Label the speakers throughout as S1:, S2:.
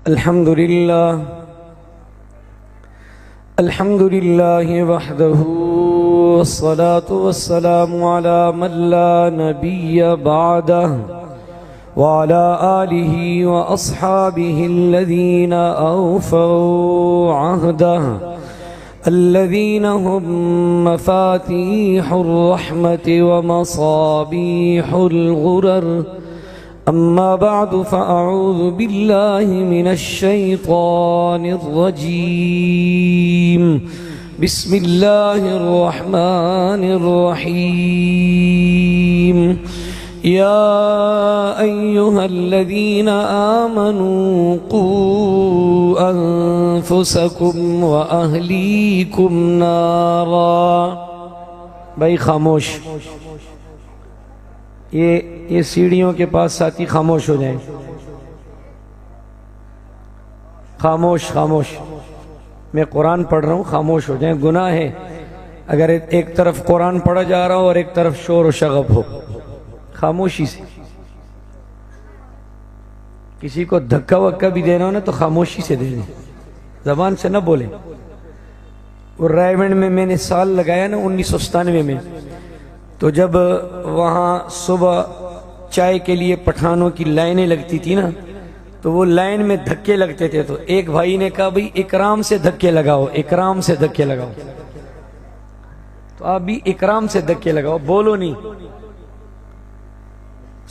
S1: الحمد لله وحده والصلاة والسلام على من لا نبي بعده وعلى آله وأصحابه الذين أوفوا عهده الذين هم مفاتيح الرحمة ومصابيح الغرر. أما بعد فأعوذ بالله من الشيطان الرجيم. بسم الله الرحمن الرحيم. يا أيها الذين آمنوا قوا أنفسكم وأهليكم نارا. بھائی خاموش، یہ سیڑھیوں کے پاس ساتھی خاموش ہو جائیں. خاموش خاموش، میں قرآن پڑھ رہا ہوں، خاموش ہو جائیں. گناہ ہے اگر ایک طرف قرآن پڑھا جا رہا ہو اور ایک طرف شور و شغب ہو. خاموشی سے کسی کو دھکا وکا بھی دینا ہو نا تو خاموشی سے دے دیں، زبان سے نہ بولیں. وہ رائے گنج میں نے سال لگایا نا 1997 میں، تو جب وہاں صبح چائے کے لیے پٹھانوں کی لائنیں لگتی تھی نا، تو وہ لائن میں دھکے لگتے تھے. تو ایک بھائی نے کہا بھئی اکرام سے دھکے لگاؤ، اکرام سے دھکے لگاؤ. تو آپ بھی اکرام سے دھکے لگاؤ، بولو نہیں.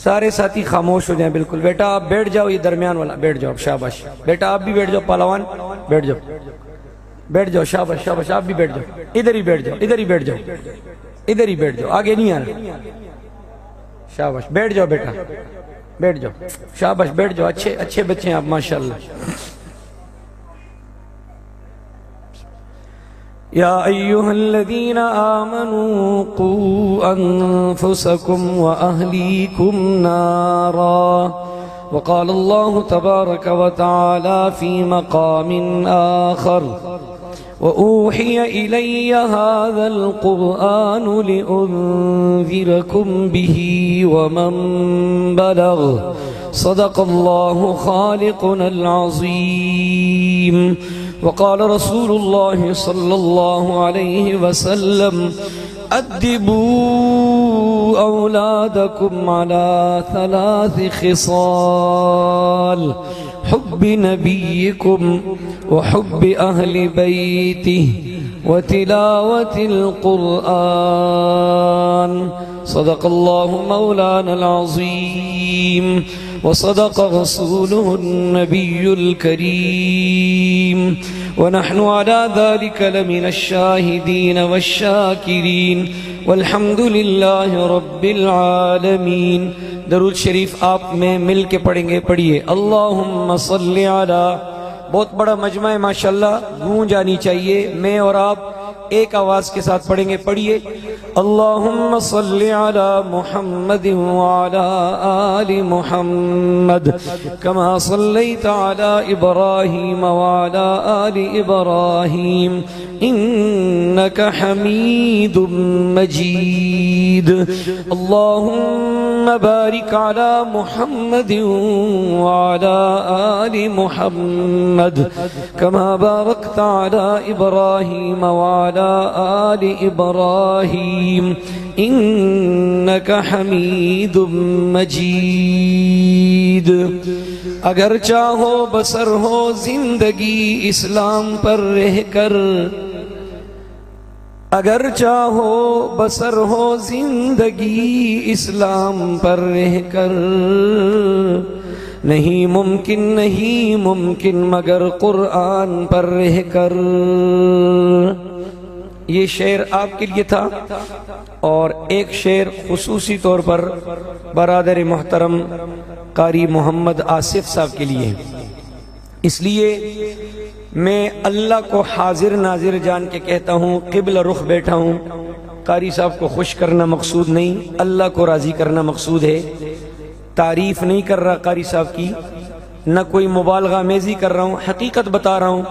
S1: سارے ساتھی خاموش ہو جائیں بالکل. بیٹا آپ بیٹھ جاؤ، یہ درمیان والا بیٹھ جاؤ، شاباش. بیٹا آپ بھی بیٹھ جاؤ، پہلوان بیٹھ جاؤ، بیٹھ جاؤ، شاباش شاباش. آپ بھی بیٹھ جاؤ، ادھر ہی بیٹھ جاؤ، ادھر ہی بیٹھ جاؤ، ادھر ہی بیٹھ جاؤ، آگے نہیں آنا. شاباش، بیٹھ جاؤ بیٹا، بیٹھ جاؤ، شاباش بیٹھ جاؤ. اچھے اچھے بچے ہیں آپ ماشاءاللہ. يا أيها الذين آمنوا قوا أنفسكم وأهليكم نارا. وقال الله تبارك وتعالى في مقام آخر: وأوحي إلي هذا القرآن لأنذركم به ومن بلغ. صدق الله خالقنا العظيم. وقال رسول الله صلى الله عليه وسلم: أدبوا أولادكم على 3 خصال: حب نبيكم وحب أهل بيته وتلاوة القرآن. صدق الله مولانا العظيم وصدق رسوله النبي الكريم. ونحن على ذلك لمن الشاهدين والشاكرين والحمد لله رب العالمين. درود شریف آپ میں مل کے پڑھیں گے. پڑھیے اللہم صلی علی. بہت بڑا مجمع ہے ماشاءاللہ، گونج آنی چاہیے. میں اور آپ ایک آواز کے ساتھ پڑھیں گے. پڑھیے اللہم صلی علی محمد وعلی آل محمد کما صلیت علی ابراہیم وعلی آل ابراہیم انک حمید مجید. اللہم بارک علی محمد وعلی آل محمد کما بارکت علی ابراہیم وعلی آل ابراہیم انک حمید مجید. اگر چاہو بسر ہو زندگی اسلام پر رہ کر، اگر چاہو بسر ہو زندگی اسلام پر رہ کر، نہیں ممکن نہیں ممکن مگر قرآن پر رہ کر. یہ شعر آپ کے لیے تھا، اور ایک شعر خصوصی طور پر برادر محترم قاری محمد آصف صاحب کے لیے. اس لیے میں اللہ کو حاضر ناظر جان کے کہتا ہوں، قبلہ رخ بیٹھا ہوں. قاری صاحب کو خوش کرنا مقصود نہیں، اللہ کو راضی کرنا مقصود ہے. تعریف نہیں کر رہا قاری صاحب کی، نہ کوئی مبالغہ آمیزی کر رہا ہوں، حقیقت بتا رہا ہوں.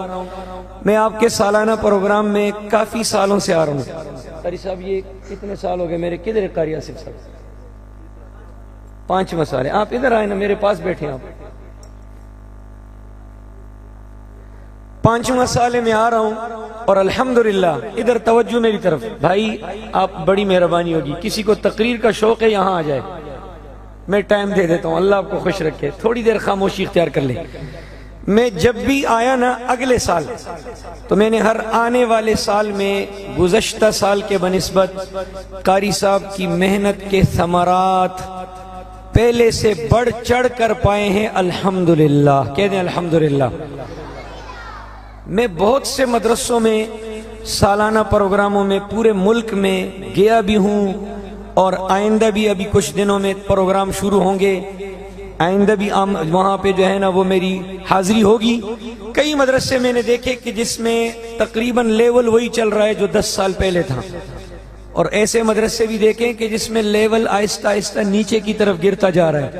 S1: میں آپ کے سالانہ پروگرام میں کافی سالوں سے آ رہا ہوں. قاری صاحب یہ کتنے سال ہو گئے میرے؟ کدھر قاری آصف صاحب؟ 5 مسالے. آپ ادھر آئے نا، میرے پاس بیٹھے آپ. 5واں سال میں آ رہا ہوں اور الحمدللہ ادھر توجہ میری طرف. بھائی آپ بڑی مہربانی ہوگی, کسی کو تقریر کا شوق ہے یہاں آ جائے, میں ٹائم دے دیتا ہوں, اللہ آپ کو خوش رکھے, تھوڑی دیر خاموشی اختیار کر لیں. میں جب بھی آیا نا اگلے سال, تو میں نے ہر آنے والے سال میں گزشتہ سال کے بنسبت قاری صاحب کی محنت کے ثمرات پہلے سے بڑھ چڑھ کر پائے ہیں الحمدللہ. کہہ دیں الحمدللہ. میں بہت سے مدرسوں میں سالانہ پروگراموں میں پورے ملک میں گیا بھی ہوں, اور آئندہ بھی ابھی کچھ دنوں میں پروگرام شروع ہوں گے, آئندہ بھی وہاں پہ جو ہے نا وہ میری حاضری ہوگی. کئی مدرسے میں نے دیکھے کہ جس میں تقریباً لیول وہی چل رہا ہے جو 10 سال پہلے تھا, اور ایسے مدرسے بھی دیکھیں کہ جس میں لیول آہستہ آہستہ نیچے کی طرف گرتا جا رہا ہے.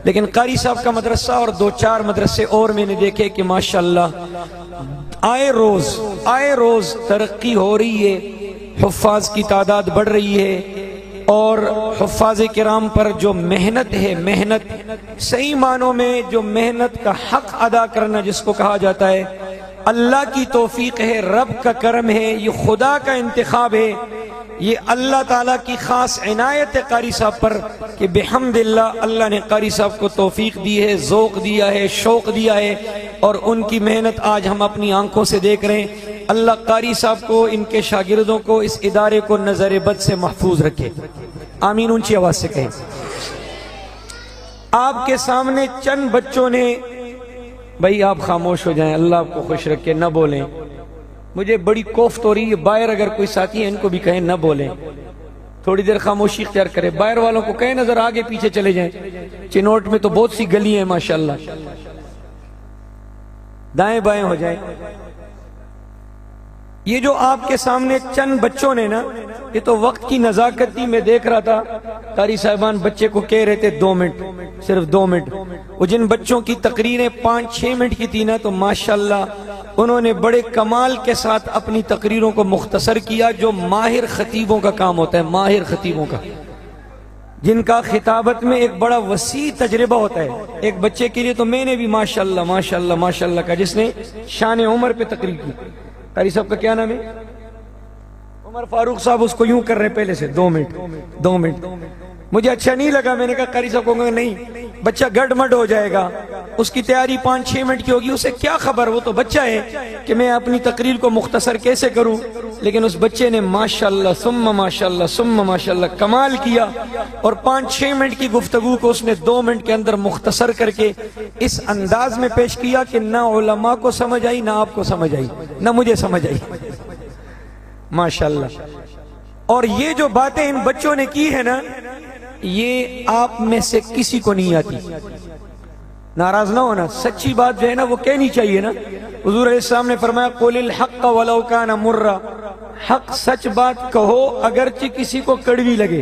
S1: لیکن قاری صاحب کا مدرسہ اور 2-4 مدرسے اور میں نے دیکھے کہ ماشاءاللہ آئے روز ترقی ہو رہی ہے, حفاظ کی تعداد بڑھ رہی ہے, اور حفاظ کرام پر جو محنت ہے, محنت صحیح معنوں میں جو محنت کا حق ادا کرنا جس کو کہا جاتا ہے, اللہ کی توفیق ہے, رب کا کرم ہے, یہ خدا کا انتخاب ہے, یہ اللہ تعالیٰ کی خاص عنایت ہے قاری صاحب پر کہ بحمدللہ اللہ نے قاری صاحب کو توفیق دی ہے, ذوق دیا ہے, شوق دیا ہے, اور ان کی محنت آج ہم اپنی آنکھوں سے دیکھ رہے ہیں. اللہ قاری صاحب کو, ان کے شاگردوں کو, اس ادارے کو نظر بد سے محفوظ رکھے. آمین اونچی آواز سے کہیں. آپ کے سامنے چند بچوں نے, بھائی آپ خاموش ہو جائیں, اللہ آپ کو خوش رکھے, نہ بولیں. مجھے بڑی کوفت ہو رہی ہے, باہر اگر کوئی ساتھی ہے ان کو بھی کہیں نہ بولیں, تھوڑی دیر خاموشی اختیار کریں. باہر والوں کو کہیں نظر آگے پیچھے چلے جائیں. چنوٹ میں تو بہت سی گلی ہیں ماشاءاللہ, دائیں بائیں ہو جائیں. یہ جو آپ کے سامنے چند بچوں نے نا, یہ تو وقت کی نزاکت تھی. میں دیکھ رہا تھا قاری صاحبان بچے کو کہہ رہے تھے 2 منٹ, صرف 2 منٹ. وہ جن بچوں کی تقریریں 5-6 منٹ کی تھی نا, تو ماشاءاللہ انہوں نے بڑے کمال کے ساتھ اپنی تقریروں کو مختصر کیا, جو ماہر خطیبوں کا کام ہوتا ہے, ماہر خطیبوں کا, جن کا خطابت میں ایک بڑا وسیع تجربہ ہوتا ہے. ایک بچے کے لیے تو میں نے بھی ماشاءاللہ ماشاءاللہ ماشاءاللہ کا, جس نے شان عمر پہ تقریر کی. قاری صاحب کا کیا نام ہے؟ عمر فاروق صاحب. اس کو یوں کر رہے پہلے سے 2 منٹ. مجھے اچھا نہیں لگا, میں نے کہا قاری صاحب کو نہیں, بچہ گڑ مڈ ہو جائے گا, اس کی تیاری 5-6 منٹ کی ہوگی, اسے کیا خبر, وہ تو بچہ ہے کہ میں اپنی تقریر کو مختصر کیسے کروں. لیکن اس بچے نے ماشاءاللہ ثم ماشاءاللہ ثم ماشاءاللہ کمال کیا, اور 5-6 منٹ کی گفتگو کو اس نے 2 منٹ کے اندر مختصر کر کے اس انداز میں پیش کیا کہ نہ علماء کو سمجھ آئی, نہ آپ کو سمجھ آئی, نہ مجھے سمجھ آئی ماشاءاللہ. اور یہ جو باتیں ان بچوں نے کی ہے نا, یہ آپ میں سے کسی کو نہیں آتی. ناراض نہ ہونا, سچی بات جو ہے نا وہ کہنی چاہیے نا. حضور علیہ السلام نے فرمایا قُلِ الْحَقَّ وَلَوْ كَانَ مُرًّا, حق سچ بات کہو اگرچہ کسی کو کڑوی لگے.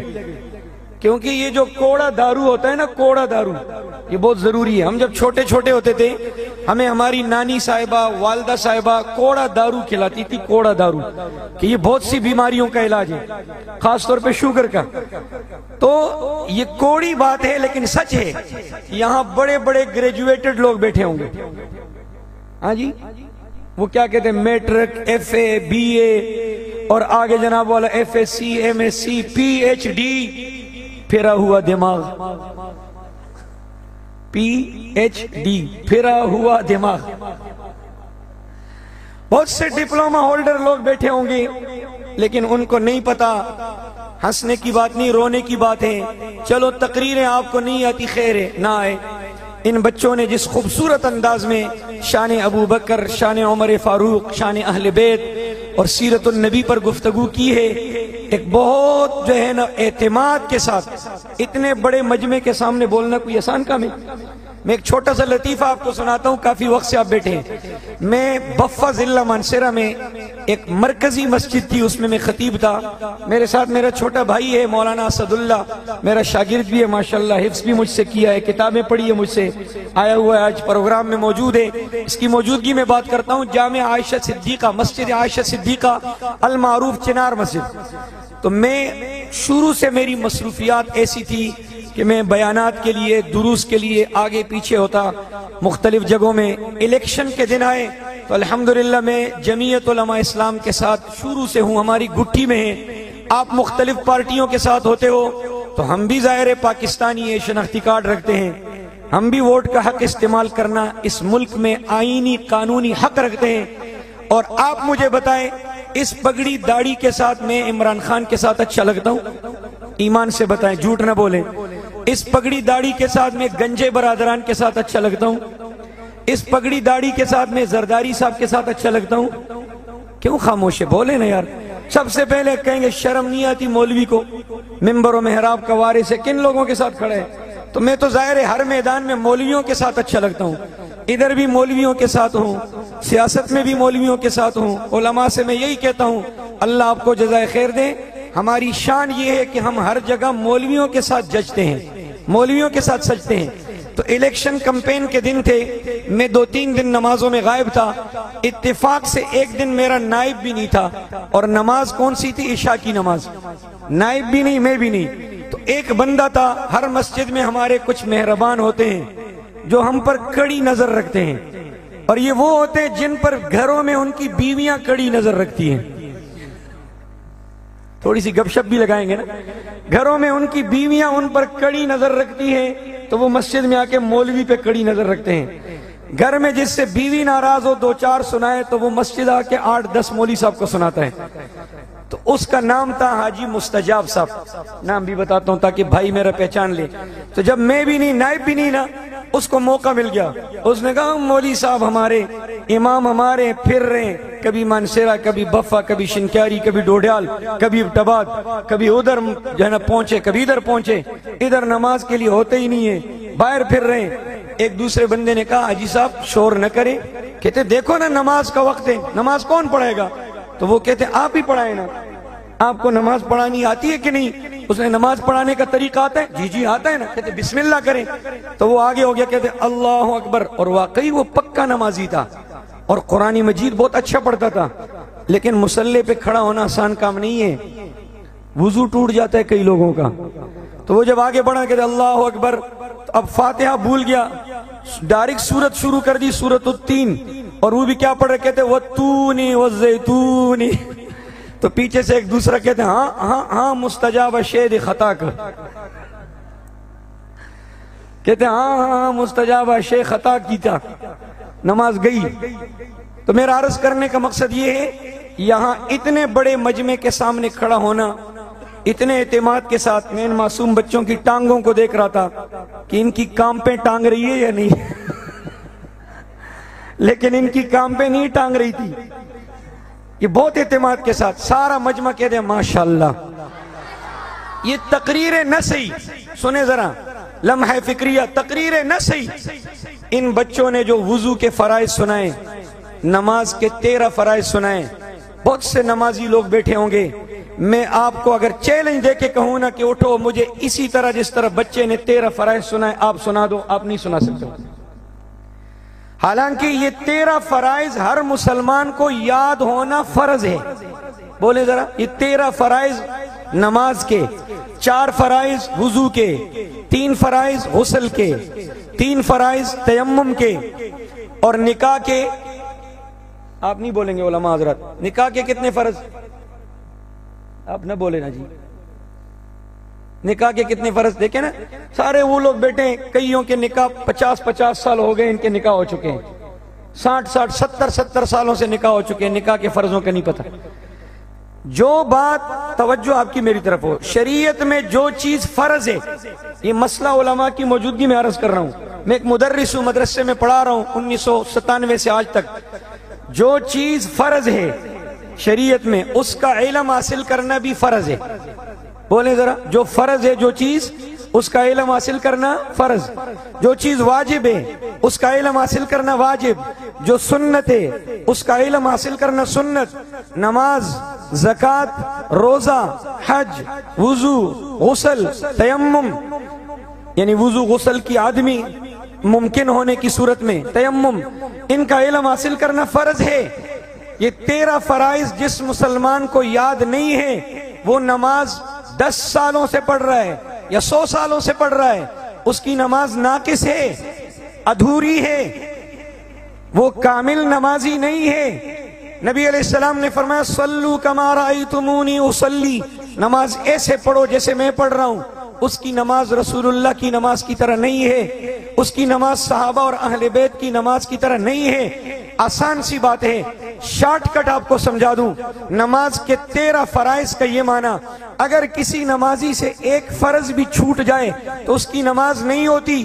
S1: کیونکہ یہ جو کوڑا دارو ہوتا ہے نا, کوڑا دارو, یہ بہت ضروری ہے. ہم جب چھوٹے چھوٹے ہوتے تھے, ہمیں ہماری نانی صاحبہ, والدہ صاحبہ کوڑا دارو کھلاتی تھی, کوڑا دارو, کہ یہ بہت سی بیماریوں کا علاج ہے, خاص طور پہ شوگر کا. تو یہ کوڑی بات ہے لیکن سچ ہے. یہاں بڑے بڑے گریجویٹڈ لوگ بیٹھے ہوں گے, ہاں جی, وہ کیا کہتے ہیں, matric, F A, B A, اور آگے جناب والا F S C, M S C, P H D, پھرا ہوا دماغ, پی ایچ ڈی, پھرا ہوا دماغ. بہت سے ڈپلوما ہولڈر لوگ بیٹھے ہوں گے, لیکن ان کو نہیں پتا. ہنسنے کی بات نہیں, رونے کی بات ہے. چلو تقریریں آپ کو نہیں آتی, خیر ہے, نہ آئے. ان بچوں نے جس خوبصورت انداز میں شان ابو بکر, شان عمر فاروق, شان اہل بیت اور سیرت النبی پر گفتگو کی ہے, ایک بہت جو ہے نا اعتماد کے ساتھ, اتنے بڑے مجمع کے سامنے بولنا کوئی آسان کام ہے. میں ایک چھوٹا سا لطیفہ آپ کو سناتا ہوں, کافی وقت سے آپ بیٹھے ہیں. میں بفہ ضلع مانسیرہ میں ایک مرکزی مسجد تھی, اس میں میں خطیب تھا. میرے ساتھ میرا چھوٹا بھائی ہے مولانا اسد اللہ, میرا شاگرد بھی ہے ماشاءاللہ, حفظ بھی مجھ سے کیا ہے, کتابیں پڑھی ہے مجھ سے, آیا ہوا ہے, آج پروگرام میں موجود ہے. اس کی موجودگی میں بات کرتا ہوں. جامع عائشہ صدیقہ, مسجد عائشہ صدیقہ المعروف چنار مسجد. تو میں شروع سے میری مصروفیات ایسی تھی کہ میں بیانات کے لیے, دروس کے لیے آگے پیچھے ہوتا, مختلف جگہوں میں. الیکشن کے دن آئے, تو الحمدللہ میں جمعیت علماء اسلام کے ساتھ شروع سے ہوں، ہماری گٹھی میں ہے۔ آپ مختلف پارٹیوں کے ساتھ ہوتے ہو تو ہم بھی ظاہر پاکستانی ہے، شناختی کارڈ رکھتے ہیں، ہم بھی ووٹ کا حق استعمال کرنا اس ملک میں آئینی قانونی حق رکھتے ہیں۔ اور آپ مجھے بتائیں، اس پگڑی داڑھی کے ساتھ میں عمران خان کے ساتھ اچھا لگتا ہوں؟ ایمان سے بتائیں، جھوٹ نہ بولیں۔ اس پگڑی داڑھی کے ساتھ میں گنجے برادران کے ساتھ اچھا لگتا ہوں؟ اس پگڑی داڑھی کے ساتھ میں زرداری صاحب کے ساتھ اچھا لگتا ہوں؟ کیوں خاموش ہے؟ بولے نا یار۔ سب سے پہلے کہیں گے شرم نہیں آتی مولوی کو؟ ممبر و محراب کا وارث ہے، کن لوگوں کے ساتھ کھڑا ہے؟ تو میں تو ظاہر ہے ہر میدان میں مولویوں کے ساتھ اچھا لگتا ہوں، ادھر بھی مولویوں کے ساتھ ہوں، سیاست میں بھی مولویوں کے ساتھ ہوں۔ علماء سے میں یہی کہتا ہوں، اللہ آپ کو جزائے خیر دے۔ ہماری شان یہ ہے کہ ہم ہر جگہ مولویوں کے ساتھ ججتے ہیں، مولویوں کے ساتھ سجتے ہیں۔ تو الیکشن کمپین کے دن تھے، میں 2-3 دن نمازوں میں غائب تھا، اتفاق سے ایک دن میرا نائب بھی نہیں تھا، اور نماز کون سی تھی؟ عشاء کی نماز۔ نائب بھی نہیں، میں بھی نہیں، تو ایک بندہ تھا۔ ہر مسجد میں ہمارے کچھ مہربان ہوتے ہیں جو ہم پر کڑی نظر رکھتے ہیں، اور یہ وہ ہوتے ہیں جن پر گھروں میں ان کی بیویاں کڑی نظر رکھتی ہیں۔ تھوڑی سی گپ شپ بھی لگائیں گے نا۔ گھروں میں ان کی بیویاں ان پر کڑی نظر رکھتی ہیں تو وہ مسجد میں آ کے مولوی پہ کڑی نظر رکھتے ہیں۔ گھر میں جس سے بیوی ناراض ہو 2-4 سنائے تو وہ مسجد آ کے 8-10 مولوی صاحب کو سناتا ہے۔ تو اس کا نام تھا حاجی مستجاب صاحب، نام بھی بتاتا ہوں تاکہ بھائی میرا پہچان لے۔ تو جب میں بھی نہیں، نائب بھی نہیں نا، اس کو موقع مل گیا، اس نے کہا مولوی صاحب ہمارے امام ہمارے پھر رہے ہیں، کبھی مانسیرا، کبھی بفا، کبھی شنکیاری، کبھی ڈوڈیال، کبھی ابٹباد، کبھی ادھر جو ہے نا پہنچے، کبھی ادھر پہنچے، ادھر نماز کے لیے ہوتے ہی نہیں ہے، باہر پھر رہے ہیں۔ ایک دوسرے بندے نے کہا حاجی صاحب شور نہ کریں، کہتے دیکھو نا نماز کا وقت ہے، نماز کون پڑھائے گا؟ تو وہ کہتے آپ ہی پڑھائیں نا، آپ کو نماز پڑھانی آتی ہے کہ نہیں؟ اس نے نماز پڑھانے کا طریقہ آتا ہے؟ جی جی آتا ہے نا۔ کہتے بسم اللہ کریں، تو وہ آگے ہو گیا، کہتے اللہ اکبر، اور واقعی وہ پکا نمازی تھا اور قرآن مجید بہت اچھا پڑھتا تھا، لیکن مصلی پہ کھڑا ہونا آسان کام نہیں ہے، وضو ٹوٹ جاتا ہے کئی لوگوں کا۔ تو وہ جب آگے بڑھا کہتے اللہ اکبر، اب فاتحہ بھول گیا، ڈائریکٹ سورت شروع کر دی، سورت التین، اور وہ بھی کیا پڑھ رہے؟ کہتے وَالتُّونِ وَالزَّيْتُونِ۔ تو پیچھے سے ایک دوسرا کہتے ہیں ہاں ہاں ہاں مستجاب شید خطا کا، کہتے ہیں ہاں ہاں مستجاب شید خطا کی تھا، نماز گئی۔ تو میرا عرض کرنے کا مقصد یہ ہے، یہاں اتنے بڑے مجمع کے سامنے کھڑا ہونا، اتنے اعتماد کے ساتھ، میں ان معصوم بچوں کی ٹانگوں کو دیکھ رہا تھا کہ ان کی کامپیں ٹانگ رہی ہے یا نہیں، لیکن ان کی کامپیں نہیں ٹانگ رہی تھی، یہ بہت اعتماد کے ساتھ سارا مجمع کہتے ہیں ماشاءاللہ۔ یہ تقریر نہ صحیح، سنیں ذرا لمحہ فکریہ، تقریر نہ صحیح۔ ان بچوں نے جو وضو کے فرائض سنائے، نماز کے 13 فرائض سنائے، بہت سے نمازی لوگ بیٹھے ہوں گے، میں آپ کو اگر چیلنج دے کے کہوں نا کہ اٹھو مجھے اسی طرح جس طرح بچے نے 13 فرائض سنائے آپ سنا دو، آپ نہیں سنا سکتے۔ حالانکہ یہ 13 فرائض ہر مسلمان کو یاد ہونا فرض ہے۔ بولے ذرا، یہ 13 فرائض نماز کے، 4 فرائض وضو کے، 3 فرائض غسل کے، 3 فرائض تیمم کے، اور نکاح کے، آپ نہیں بولیں گے علماء حضرات، نکاح کے کتنے فرض؟ آپ نہ بولے نا جی، نکاح کے کتنے فرض؟ دیکھیں نا سارے وہ لوگ بیٹھے ہیں، کئیوں کے نکاح 50-50 سال ہو گئے، ان کے نکاح ہو چکے ہیں، 60-60 70-70 سالوں سے نکاح ہو چکے ہیں، نکاح کے فرضوں کا نہیں پتہ۔ جو بات، توجہ آپ کی میری طرف ہو، شریعت میں جو چیز فرض ہے، یہ مسئلہ علماء کی موجودگی میں عرض کر رہا ہوں، میں ایک مدرس ہوں، مدرسے میں پڑھا رہا ہوں 1997 سے آج تک، جو چیز فرض ہے شریعت میں اس کا علم حاصل کرنا بھی فرض ہے۔ بولیں ذرا، جو فرض ہے جو چیز، اس کا علم حاصل کرنا فرض، جو چیز واجب ہے اس کا علم حاصل کرنا واجب، جو سنت ہے اس کا علم حاصل کرنا سنت۔ نماز، زکوٰۃ، روزہ، حج، وضو، غسل، تیمم، یعنی وضو غسل کی آدمی ممکن ہونے کی صورت میں تیمم، ان کا علم حاصل کرنا فرض ہے۔ یہ 13 فرائض جس مسلمان کو یاد نہیں ہے، وہ نماز 10 سالوں سے پڑھ رہا ہے یا 100 سالوں سے پڑھ رہا ہے، اس کی نماز ناقص ہے، ادھوری ہے۔ وہ کامل نمازی نہیں ہے۔ نبی علیہ السلام نے فرمایا صلو کما رأیتمونی اصلی، نماز ایسے پڑھو جیسے میں پڑھ رہا ہوں۔ اس کی نماز رسول اللہ کی نماز کی طرح نہیں ہے، اس کی نماز صحابہ اور اہل بیت کی نماز کی طرح نہیں ہے۔ آسان سی بات ہے، شارٹ کٹ آپ کو سمجھا دوں۔ نماز کے 13 فرائض کا یہ معنی، اگر کسی نمازی سے ایک فرض بھی چھوٹ جائے تو اس کی نماز نہیں ہوتی،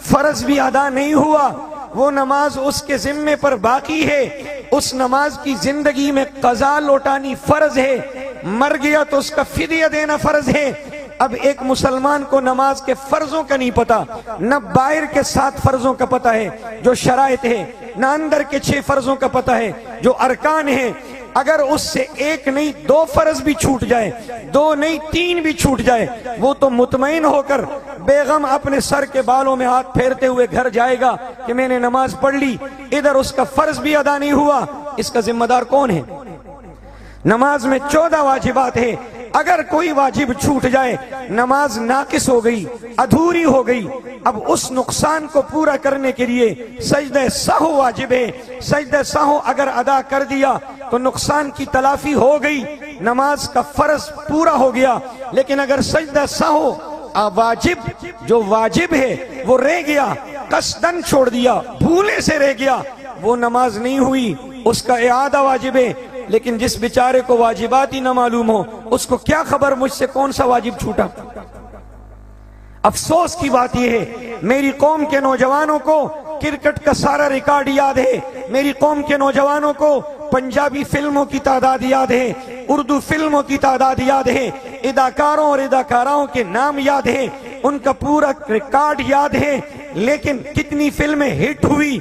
S1: فرض بھی ادا نہیں ہوا، وہ نماز اس کے ذمے پر باقی ہے۔ اس نماز کی زندگی میں قضا لوٹانی فرض ہے، مر گیا تو اس کا فدیہ دینا فرض ہے۔ اب ایک مسلمان کو نماز کے فرضوں کا نہیں پتا، نہ باہر کے 7 فرضوں کا پتا ہے جو شرائط ہے، نہ اندر کے 6 فرضوں کا پتا ہے جو ارکان ہیں۔ اگر اس سے ایک نہیں 2 فرض بھی چھوٹ جائے، 2 نہیں 3 بھی چھوٹ جائے، وہ تو مطمئن ہو کر بیغم اپنے سر کے بالوں میں ہاتھ پھیرتے ہوئے گھر جائے گا کہ میں نے نماز پڑھ لی، ادھر اس کا فرض بھی ادا نہیں ہوا۔ اس کا ذمہ دار کون ہے؟ نماز میں 14 واجبات ہیں، اگر کوئی واجب چھوٹ جائے نماز ناقص ہو گئی، ادھوری ہو گئی۔ اب اس نقصان کو پورا کرنے کے لیے سجدہ سہو واجب ہے، سجدہ سہو اگر ادا کر دیا تو نقصان کی تلافی ہو گئی، نماز کا فرض پورا ہو گیا۔ لیکن اگر سجدہ سہو واجب جو واجب ہے وہ رہ گیا، قصدن چھوڑ دیا، بھولے سے رہ گیا، وہ نماز نہیں ہوئی، اس کا اعادہ واجب ہے۔ لیکن جس بیچارے کو واجبات ہی نہ معلوم ہو، اس کو کیا خبر مجھ سے کون سا واجب چھوٹا۔ افسوس کی بات یہ ہے، میری قوم کے نوجوانوں کو کرکٹ کا سارا ریکارڈ یاد ہے، میری قوم کے نوجوانوں کو پنجابی فلموں کی تعداد یاد ہے، اردو فلموں کی تعداد یاد ہے، اداکاروں اور اداکاراؤں کے نام یاد ہیں، ان کا پورا ریکارڈ یاد ہے، لیکن کتنی فلمیں ہٹ ہوئی،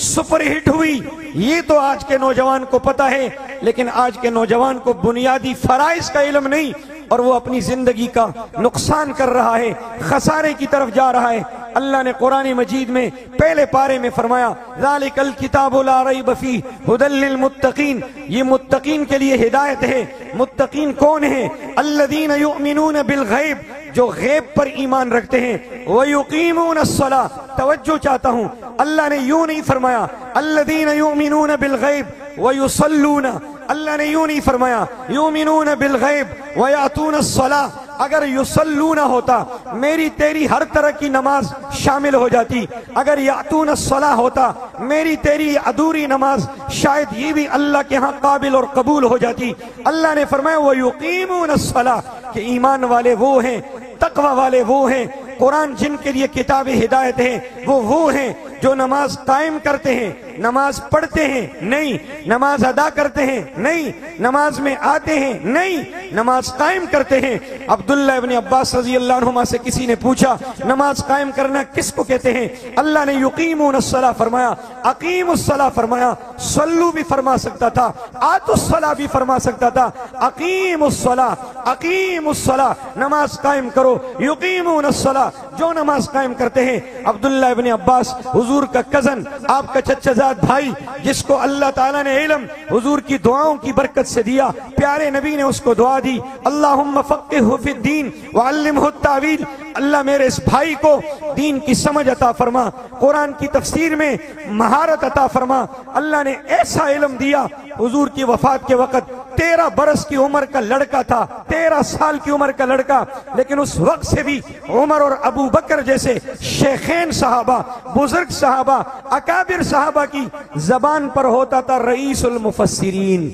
S1: سپر ہٹ ہوئی، یہ تو آج کے نوجوان کو پتا ہے، لیکن آج کے نوجوان کو بنیادی فرائض کا علم نہیں، اور وہ اپنی زندگی کا نقصان کر رہا ہے، خسارے کی طرف جا رہا ہے۔ اللہ نے قرآن مجید میں پہلے پارے میں فرمایا ذالک الکتاب لا ریب فیہ ھدی للمتقین، یہ متقین کے لیے ہدایت ہے۔ متقین کون ہیں؟ الذین یؤمنون بالغیب، جو غیب پر ایمان رکھتے ہیں، ویقیمون الصلاۃ، توجہ چاہتا ہوں، اللہ نے یوں نہیں فرمایا الذین یؤمنون بالغیب ویصلون، اللہ نے یوں نہیں فرمایا یؤمنون بالغیب ویاتون الصلاۃ۔ اگر یصلون ہوتا میری تیری ہر طرح کی نماز شامل ہو جاتی، اگر یاتون الصلاۃ ہوتا میری تیری ادھوری نماز شاید یہ بھی اللہ کے ہاں قابل اور قبول ہو جاتی۔ اللہ نے فرمایا وَيُقِيمُونَ الصَّلَاةَ، کہ ایمان والے وہ ہیں، تقوی والے وہ ہیں، قرآن جن کے لیے کتاب ہدایت ہے وہ ہیں جو نماز قائم کرتے ہیں، نماز پڑھتے ہیں نہیں، نماز ادا کرتے ہیں نہیں، نماز میں آتے ہیں نہیں، نماز قائم کرتے ہیں۔ عبداللہ ابن عباس رضی اللہ عنہما سے کسی نے پوچھا نماز قائم کرنا کس کو کہتے ہیں؟ اللہ نے یقیمون الصلاۃ فرمایا، اقیم الصلاۃ فرمایا، صلو بھی فرما سکتا تھا، آتوا الصلاۃ بھی فرما سکتا تھا، اقیم الصلاۃ، اقیم الصلاۃ، نماز قائم کرو، یقیمون الصلاۃ، جو نماز قائم کرتے ہیں۔ عبداللہ ابن عباس حضور کا کزن، آپ کا چچا زاد بھائی، جس کو اللہ تعالیٰ نے علم حضور کی دعاؤں کی برکت سے دیا، پیارے نبی نے اس کو دعا دی اللہم فقہہ فی الدین وعلمہ التاویل، اللہ میرے اس بھائی کو دین کی سمجھ عطا فرما، قرآن کی تفسیر میں مہارت عطا فرما۔ اللہ نے ایسا علم دیا، حضور کی وفات کے وقت 13 برس کی عمر کا لڑکا تھا، 13 سال کی عمر کا لڑکا، لیکن اس وقت سے بھی عمر اور ابو بکر جیسے شیخین صحابہ، بزرگ صحابہ، اکابر صحابہ کی زبان پر ہوتا تھا رئیس المفسرین،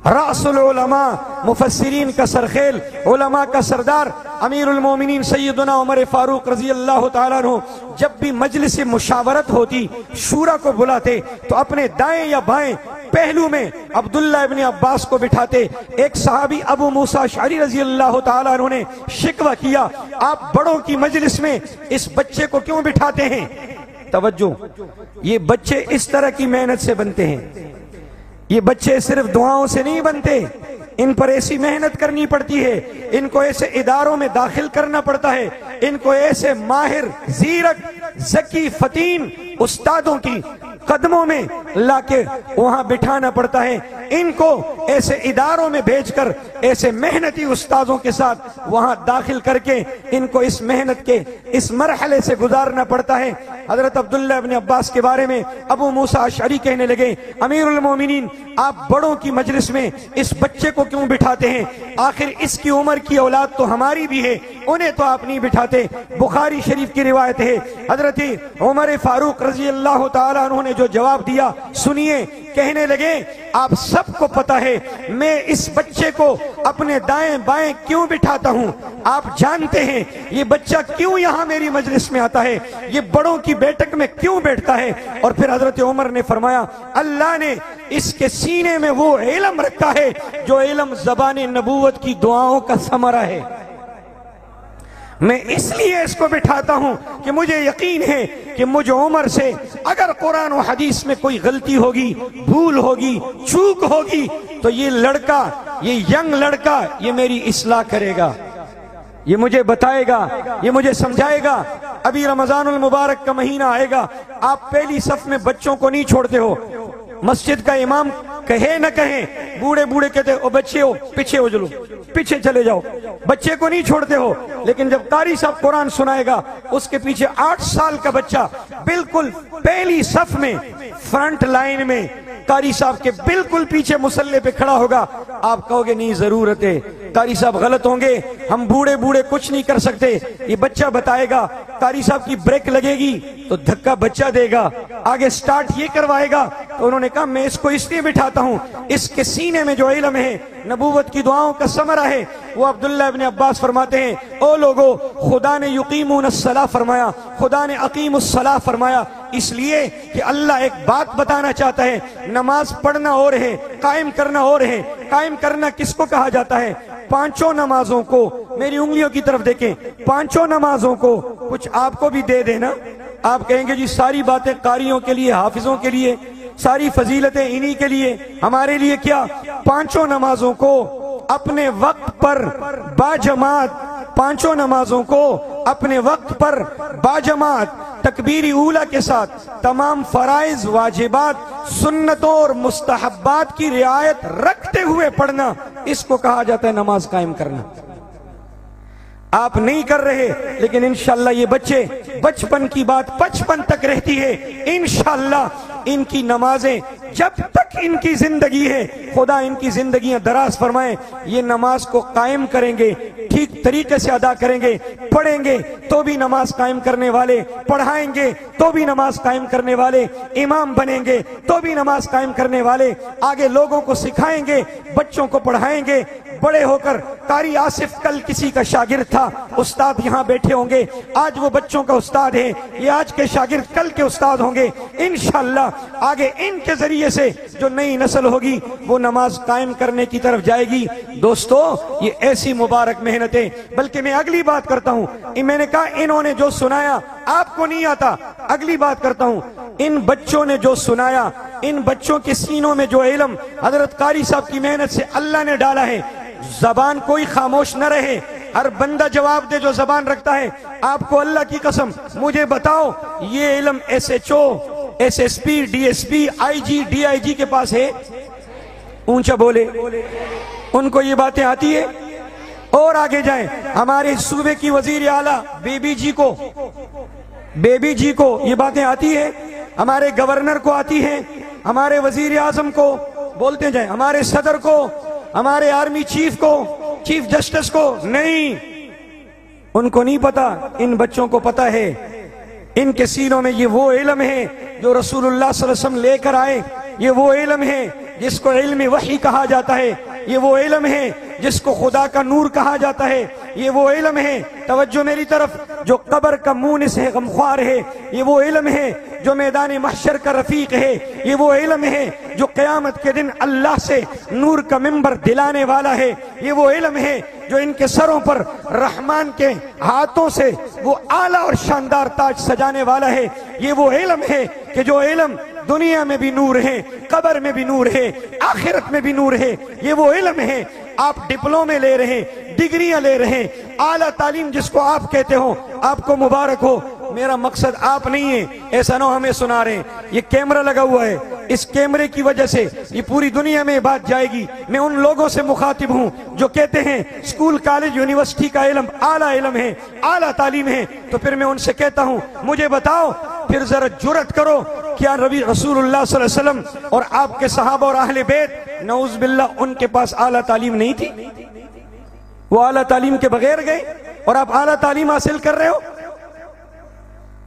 S1: رأس العلماء، مفسرین کا سرخیل، علماء کا سردار، امیر المومنین سیدنا عمر فاروق رضی اللہ تعالیٰ عنہ جب بھی مجلس مشاورت ہوتی، شورا کو بلاتے تو اپنے دائیں یا بائیں پہلو میں عبداللہ ابن عباس کو بٹھاتے۔ ایک صحابی ابو موسیٰ اشعری رضی اللہ تعالیٰ عنہ نے شکوہ کیا آپ بڑوں کی مجلس میں اس بچے کو کیوں بٹھاتے ہیں؟ توجہ، یہ بچے اس طرح کی محنت سے بنتے ہیں، یہ بچے صرف دعاؤں سے نہیں بنتے، ان پر ایسی محنت کرنی پڑتی ہے، ان کو ایسے اداروں میں داخل کرنا پڑتا ہے، ان کو ایسے ماہر، زیرک، ذکی، فتین استادوں کی قدموں میں لا کے وہاں بٹھانا پڑتا ہے، ان کو ایسے اداروں میں بھیج کر ایسے محنتی استاذوں کے ساتھ وہاں داخل کر کے ان کو اس محنت کے اس مرحلے سے گزارنا پڑتا ہے۔ حضرت عبداللہ ابن عباس کے بارے میں ابو موسیٰ اشعری کہنے لگے، امیر المومنین آپ بڑوں کی مجلس میں اس بچے کو کیوں بٹھاتے ہیں؟ آخر اس کی عمر کی اولاد تو ہماری بھی ہے، انہیں تو آپ نہیں بٹھاتے۔ بخاری شریف کی روایت ہے، حضرت عمر فاروق رضی اللہ تعالیٰ عنہ نے جو جواب دیا سنیے، کہنے لگے آپ سب کو پتا ہے میں اس بچے کو اپنے دائیں بائیں کیوں بٹھاتا ہوں، آپ جانتے ہیں یہ بچہ کیوں یہاں میری مجلس میں آتا ہے، یہ بڑوں کی بیٹھک میں کیوں بیٹھتا ہے؟ اور پھر حضرت عمر نے فرمایا اللہ نے اس کے سینے میں وہ علم رکھا ہے جو علم زبان نبوت کی دعاؤں کا ثمرہ ہے، میں اس لیے اس کو بٹھاتا ہوں کہ مجھے یقین ہے کہ مجھ عمر سے اگر قرآن و حدیث میں کوئی غلطی ہوگی، بھول ہوگی، چوک ہوگی تو یہ لڑکا، یہ ینگ لڑکا یہ میری اصلاح کرے گا، یہ مجھے بتائے گا، یہ مجھے سمجھائے گا۔ ابھی رمضان المبارک کا مہینہ آئے گا، آپ پہلی صف میں بچوں کو نہیں چھوڑتے ہو، مسجد کا امام کہے نہ کہے بوڑھے بوڑھے کہتے او بچے ہو پیچھے ہو جلو، پیچھے چلے جاؤ، بچے کو نہیں چھوڑتے ہو۔ لیکن جب قاری صاحب قرآن سنائے گا اس کے پیچھے 8 سال کا بچہ بالکل پہلی صف میں فرنٹ لائن میں قاری صاحب کے بالکل پیچھے مصلی پہ کھڑا ہوگا، آپ کہو گے نہیں ضرورت ہے، قاری صاحب غلط ہوں گے، ہم بوڑھے بوڑھے کچھ نہیں کر سکتے، یہ بچہ بتائے گا، قاری صاحب کی بریک لگے گی تو دھکا بچہ دے گا، آگے سٹارٹ یہ کروائے گا۔ تو انہوں نے کہا میں اس کو اس لیے بٹھاتا ہوں، اس کے سینے میں جو علم ہے، نبوت کی دعاؤں کا ثمرہ ہے۔ وہ عبداللہ ابن عباس فرماتے ہیں او لوگو خدا نے یقیمون الصلاۃ فرمایا، خدا نے اقیم الصلاۃ فرمایا، اس لیے کہ اللہ ایک بات بتانا چاہتا ہے، نماز پڑھنا اور ہے، قائم کرنا اور ہے۔ قائم کرنا کس کو کہا جاتا ہے؟ 5 نمازوں کو، میری انگلیوں کی طرف دیکھیں، 5 نمازوں کو، کچھ آپ کو بھی دے دینا۔ آپ کہیں گے جی ساری باتیں قاریوں کے لیے، حافظوں کے لیے، ساری فضیلتیں انہی کے لیے، ہمارے لیے کیا؟ 5 نمازوں کو اپنے وقت پر باجماعت، 5 نمازوں کو اپنے وقت پر باجماعت تکبیر اولیٰ کے ساتھ تمام فرائض، واجبات، سنتوں اور مستحبات کی رعایت رکھتے ہوئے پڑھنا، اس کو کہا جاتا ہے نماز قائم کرنا۔ آپ نہیں کر رہے لیکن انشاءاللہ یہ بچے، بچپن کی بات 55 تک رہتی ہے، انشاءاللہ ان کی نمازیں جب تک ان کی زندگی ہے، خدا ان کی زندگیاں دراز فرمائے، یہ نماز کو قائم کریں گے، ٹھیک طریقے سے ادا کریں گے، پڑھیں گے تو بھی نماز قائم کرنے والے، پڑھائیں گے تو بھی نماز قائم کرنے والے، امام بنیں گے تو بھی نماز قائم کرنے والے، آگے لوگوں کو سکھائیں گے، بچوں کو پڑھائیں گے، بڑے ہو کر قاری آصف کل کسی کا شاگرد تھا، استاد یہاں بیٹھے ہوں گے، آج وہ بچوں کا استاد ہے، یہ آج کے شاگرد کل کے استاد ہوں گے، انشاءاللہ آگے ان کے ذریعے سے جو نئی نسل ہوگی وہ نماز قائم کرنے کی طرف جائے گی۔ دوستو یہ ایسی مبارک محنتیں، بلکہ میں اگلی بات کرتا ہوں، میں نے کہا انہوں نے جو سنایا آپ کو نہیں آتا، اگلی بات کرتا ہوں، ان بچوں نے جو سنایا، ان بچوں کے سینوں میں جو علم حضرت قاری صاحب کی محنت سے اللہ نے ڈالا ہے، زبان کوئی خاموش نہ رہے، ہر بندہ جواب دے جو زبان رکھتا ہے۔ آپ کو اللہ کی قسم مجھے بتاؤ یہ علم S H O, S S P, D S P, I G, D I G کے پاس ہے؟ اونچا بولے، ان کو یہ باتیں آتی ہے؟ اور آگے جائیں، ہمارے صوبے کی وزیر اعلیٰ بیبی جی کو یہ باتیں آتی ہے؟ ہمارے گورنر کو آتی ہے؟ ہمارے وزیر اعظم کو، بولتے جائیں، ہمارے صدر کو، ہمارے آرمی چیف کو، چیف جسٹس کو؟ نہیں، ان کو نہیں پتا، ان بچوں کو پتا ہے۔ ان کے سینوں میں یہ وہ علم ہے جو رسول اللہ صلی اللہ علیہ وسلم لے کر آئے، یہ وہ علم ہے جس کو علم وحی کہا جاتا ہے، یہ وہ علم ہے جس کو خدا کا نور کہا جاتا ہے، یہ وہ علم ہے، توجہ میری طرف، جو قبر کا مونس ہے، غمخوار ہے، یہ وہ علم ہے جو میدان محشر کا رفیق ہے، یہ وہ علم ہے جو قیامت کے دن اللہ سے نور کا منبر دلانے والا ہے، یہ وہ علم ہے جو ان کے سروں پر رحمان کے ہاتھوں سے وہ اعلیٰ اور شاندار تاج سجانے والا ہے، یہ وہ علم ہے کہ جو علم دنیا میں بھی نور ہے، قبر میں بھی نور ہے، آخرت میں بھی نور ہے، یہ وہ علم ہے۔ آپ ڈپلومے لے رہے ہیں، ڈگریاں لے رہے ہیں، اعلیٰ تعلیم جس کو آپ کہتے ہو، آپ کو مبارک ہو، میرا مقصد آپ نہیں ہے، ایسا نہ ہمیں سنا رہے ہیں، یہ کیمرہ لگا ہوا ہے، اس کیمرے کی وجہ سے یہ پوری دنیا میں بات جائے گی۔ میں ان لوگوں سے مخاطب ہوں جو کہتے ہیں اسکول کالج یونیورسٹی کا علم اعلیٰ علم ہے، اعلیٰ تعلیم ہے، تو پھر میں ان سے کہتا ہوں مجھے بتاؤ پھر ذرا جرأت کرو، کیا رسول اللہ صلی اللہ علیہ وسلم اور آپ کے صحابہ اور اہل بیت نعوذ باللہ ان کے پاس اعلیٰ تعلیم نہیں تھی؟ وہ اعلیٰ تعلیم کے بغیر گئے اور آپ اعلیٰ تعلیم حاصل کر رہے ہو؟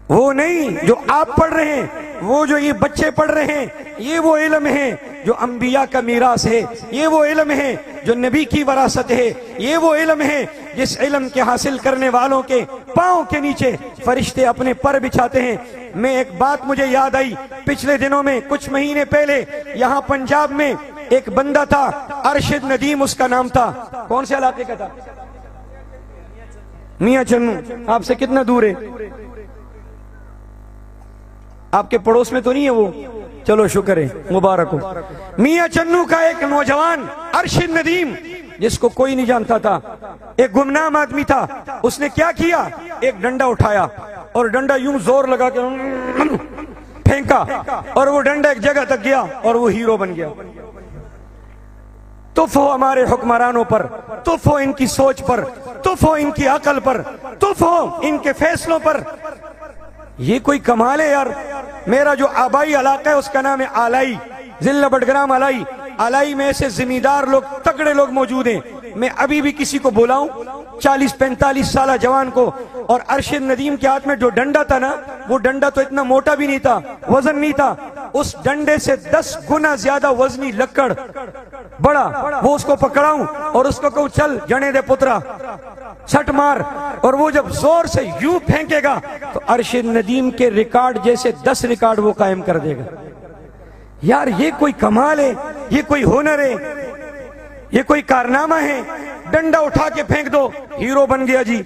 S1: وہ نہیں جو آپ پڑھ رہے ہیں، وہ جو یہ بچے پڑھ رہے ہیں، یہ وہ علم ہے جو انبیاء کا میراث ہے، یہ وہ علم ہے جو نبی کی وراثت ہے، یہ وہ علم ہے جس علم کے حاصل کرنے والوں کے پاؤں کے نیچے فرشتے اپنے پر بچھاتے ہیں۔ میں ایک بات مجھے یاد آئی، پچھلے دنوں میں کچھ مہینے پہلے یہاں پنجاب میں ایک بندہ تھا، ارشد ندیم اس کا نام تھا۔ کون سے علاقے کا تھا؟ میاں چنو۔ آپ سے کتنا دور ہے؟ آپ کے پڑوس میں تو نہیں ہے وہ؟ چلو شکر ہے، مبارک ہو۔ میاں چنو کا ایک نوجوان ارشد ندیم جس کو کوئی نہیں جانتا تھا، ایک گمنام آدمی تھا، اس نے کیا کیا؟ ایک ڈنڈا اٹھایا اور ڈنڈا یوں زور لگا کے پھینکا اور وہ ڈنڈا ایک جگہ تک گیا اور وہ ہیرو بن گیا۔ تف ہو ہمارے حکمرانوں پر، تف ہو ان کی سوچ پر، تف ہو ان کی عقل پر، تف ہو ان کے فیصلوں پر۔ یہ کوئی کمال ہے یار۔ میرا جو آبائی علاقہ ہے اس کا نام ہے آلائی، ضلع بٹگرام آلائی۔ آلائی میں ایسے زمیندار لوگ، تگڑے لوگ موجود ہیں۔ میں ابھی بھی کسی کو بولاؤں 40-45 سالہ جوان کو، اور ارشد ندیم کے ہاتھ میں جو ڈنڈا تھا نا، وہ ڈنڈا تو اتنا موٹا بھی نہیں تھا، وزن نہیں تھا، اس ڈنڈے سے 10 گنا زیادہ وزنی لکڑ بڑا، وہ اس کو پکڑاؤں اور اس کو کہوں چل جنے دے پترا چھٹ مار، اور وہ جب زور سے یوں پھینکے گا تو ارشد ندیم کے ریکارڈ جیسے 10 ریکارڈ وہ قائم کر دے گا۔ یار یہ کوئی کمال ہے، یہ کوئی ہنر ہے، یہ کوئی کارنامہ ہے۔ ڈنڈا اٹھا کے پھینک دو، ہیرو بن گیا جی۔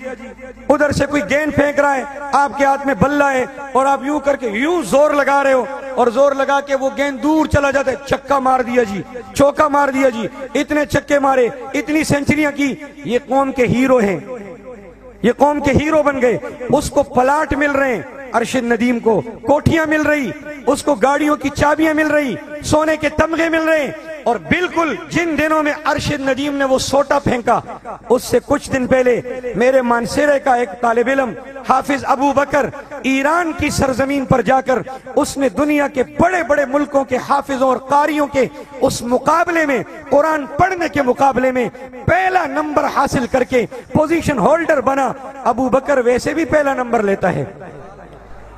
S1: ادھر سے کوئی گیند پھینک رہا ہے، آپ کے ہاتھ میں بلہ ہے اور آپ یوں کر کے یوں زور لگا رہے ہو، اور زور لگا کے وہ گیند دور چلا جاتا ہے، چھکا مار دیا جی، چوکا مار دیا جی، اتنے چھکے مارے، اتنی سینچریاں کی۔ یہ قوم کے ہیرو ہیں، یہ قوم کے ہیرو بن گئے۔ اس کو پلاٹ مل رہے ہیں، ارشد ندیم کو کوٹھیاں مل رہی، اس کو گاڑیوں کی چابیاں مل رہی، سونے کے تمغے مل رہے ہیں۔ اور بالکل جن دنوں میں ارشد ندیم نے وہ سوٹا پھینکا، اس سے کچھ دن پہلے میرے مانسیرے کا ایک طالب علم حافظ ابو بکر ایران کی سرزمین پر جا کر اس نے دنیا کے بڑے بڑے ملکوں کے حافظوں اور قاریوں کے اس مقابلے میں، قرآن پڑھنے کے مقابلے میں پہلا نمبر حاصل کر کے پوزیشن ہولڈر بنا۔ ابو بکر ویسے بھی پہلا نمبر لیتا ہے،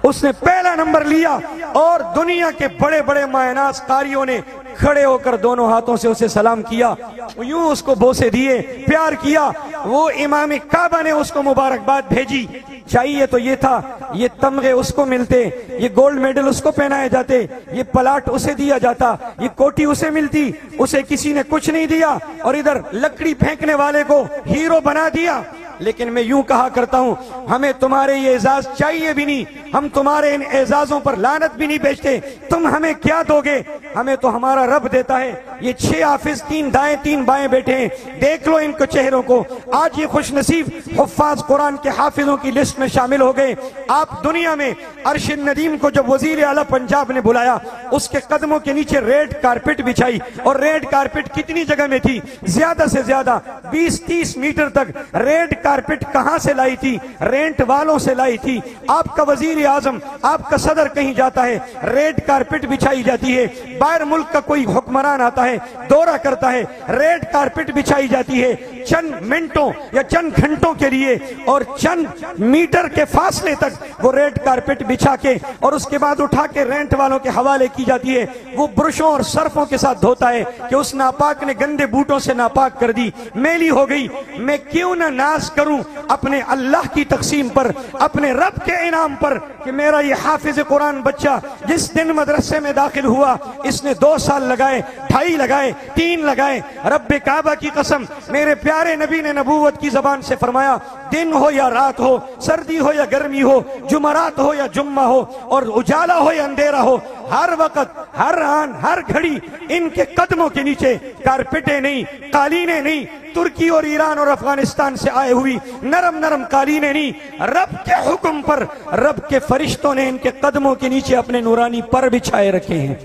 S1: اس نے پہلا نمبر لیا، اور دنیا کے بڑے بڑے مایناز قاریوں نے کھڑے ہو کر دونوں ہاتھوں سے اسے سلام کیا، یوں اس کو بوسے دیے، پیار کیا۔ وہ امام کعبہ نے اس کو مبارکباد بھیجی۔ چاہیے تو یہ تھا، یہ تمغے اس کو ملتے، یہ گولڈ میڈل اس کو پہنائے جاتے، یہ پلاٹ اسے دیا جاتا، یہ کوٹھی اسے ملتی، اسے کسی نے کچھ نہیں دیا، اور ادھر لکڑی پھینکنے والے کو ہیرو بنا دیا۔ لیکن میں یوں کہا کرتا ہوں، ہمیں تمہارے یہ اعزاز چاہیے بھی نہیں، ہم تمہارے ان اعزازوں پر لعنت بھی نہیں بیچتے۔ تم ہمیں کیا دو گے؟ ہمیں تو ہمارا رب دیتا ہے۔ یہ 6 حافظ 3 دائیں 3 بائیں بیٹھے ہیں، دیکھ لو ان کو چہروں کو۔ آج یہ خوش نصیب حفاظ قرآن کے حافظوں کی لسٹ میں شامل ہو گئے۔ آپ دنیا میں ارشد ندیم کو جب وزیر اعلیٰ پنجاب نے بلایا، اس کے قدموں کے نیچے ریڈ کارپٹ بچھائی، اور ریڈ کارپٹ کتنی جگہ میں تھی؟ زیادہ سے زیادہ 20-30 میٹر تک ریڈ کارپٹ کہاں سے لائی تھی؟ رینٹ والوں سے لائی تھی۔ آپ کا وزیر اعظم، آپ کا صدر کہیں جاتا ہے، ریڈ کارپٹ بچھائی جاتی ہے۔ باہر ملک کا کوئی حکمران آتا ہے، دورہ کرتا ہے، ریڈ کارپٹ بچھائی جاتی ہے چند منٹوں یا چند گھنٹوں کے لیے، اور چند میٹر کے فاصلے تک وہ ریڈ کارپٹ بچھا کے اور اس کے بعد اٹھا کے رینٹ والوں کے حوالے کی جاتی ہے۔ وہ برشوں اور صرفوں کے ساتھ دھوتا ہے کہ اس ناپاک نے گندے بوٹوں سے ناپاک کر دی، میلی ہو گئی۔ میں کیوں نہ ناز کروں اپنے اللہ کی تقسیم پر، اپنے رب کے انعام پر، کہ میرا یہ حافظ قرآن بچہ جس دن مدرسے میں داخل ہوا، اس نے 2 سال لگائے، 2.5 لگائے، 3 لگائے۔ رب کعبہ کی قسم، میرے پیارے نبی نے نبوت کی زبان سے فرمایا، دن ہو یا رات ہو، سردی ہو یا گرمی ہو، جمعرات ہو یا جمعہ ہو، اور اجالا ہو یا اندھیرا ہو، ہر وقت، ہر آن، ہر گھڑی ان کے قدموں کے نیچے کارپٹیں نہیں، قالینیں نہیں، ترکی اور ایران اور افغانستان سے آئے ہوئی نرم نرم قالینیں نہیں، رب کے حکم پر رب کے فرشتوں نے ان کے قدموں کے نیچے اپنے نورانی پر بچھائے رکھے ہیں۔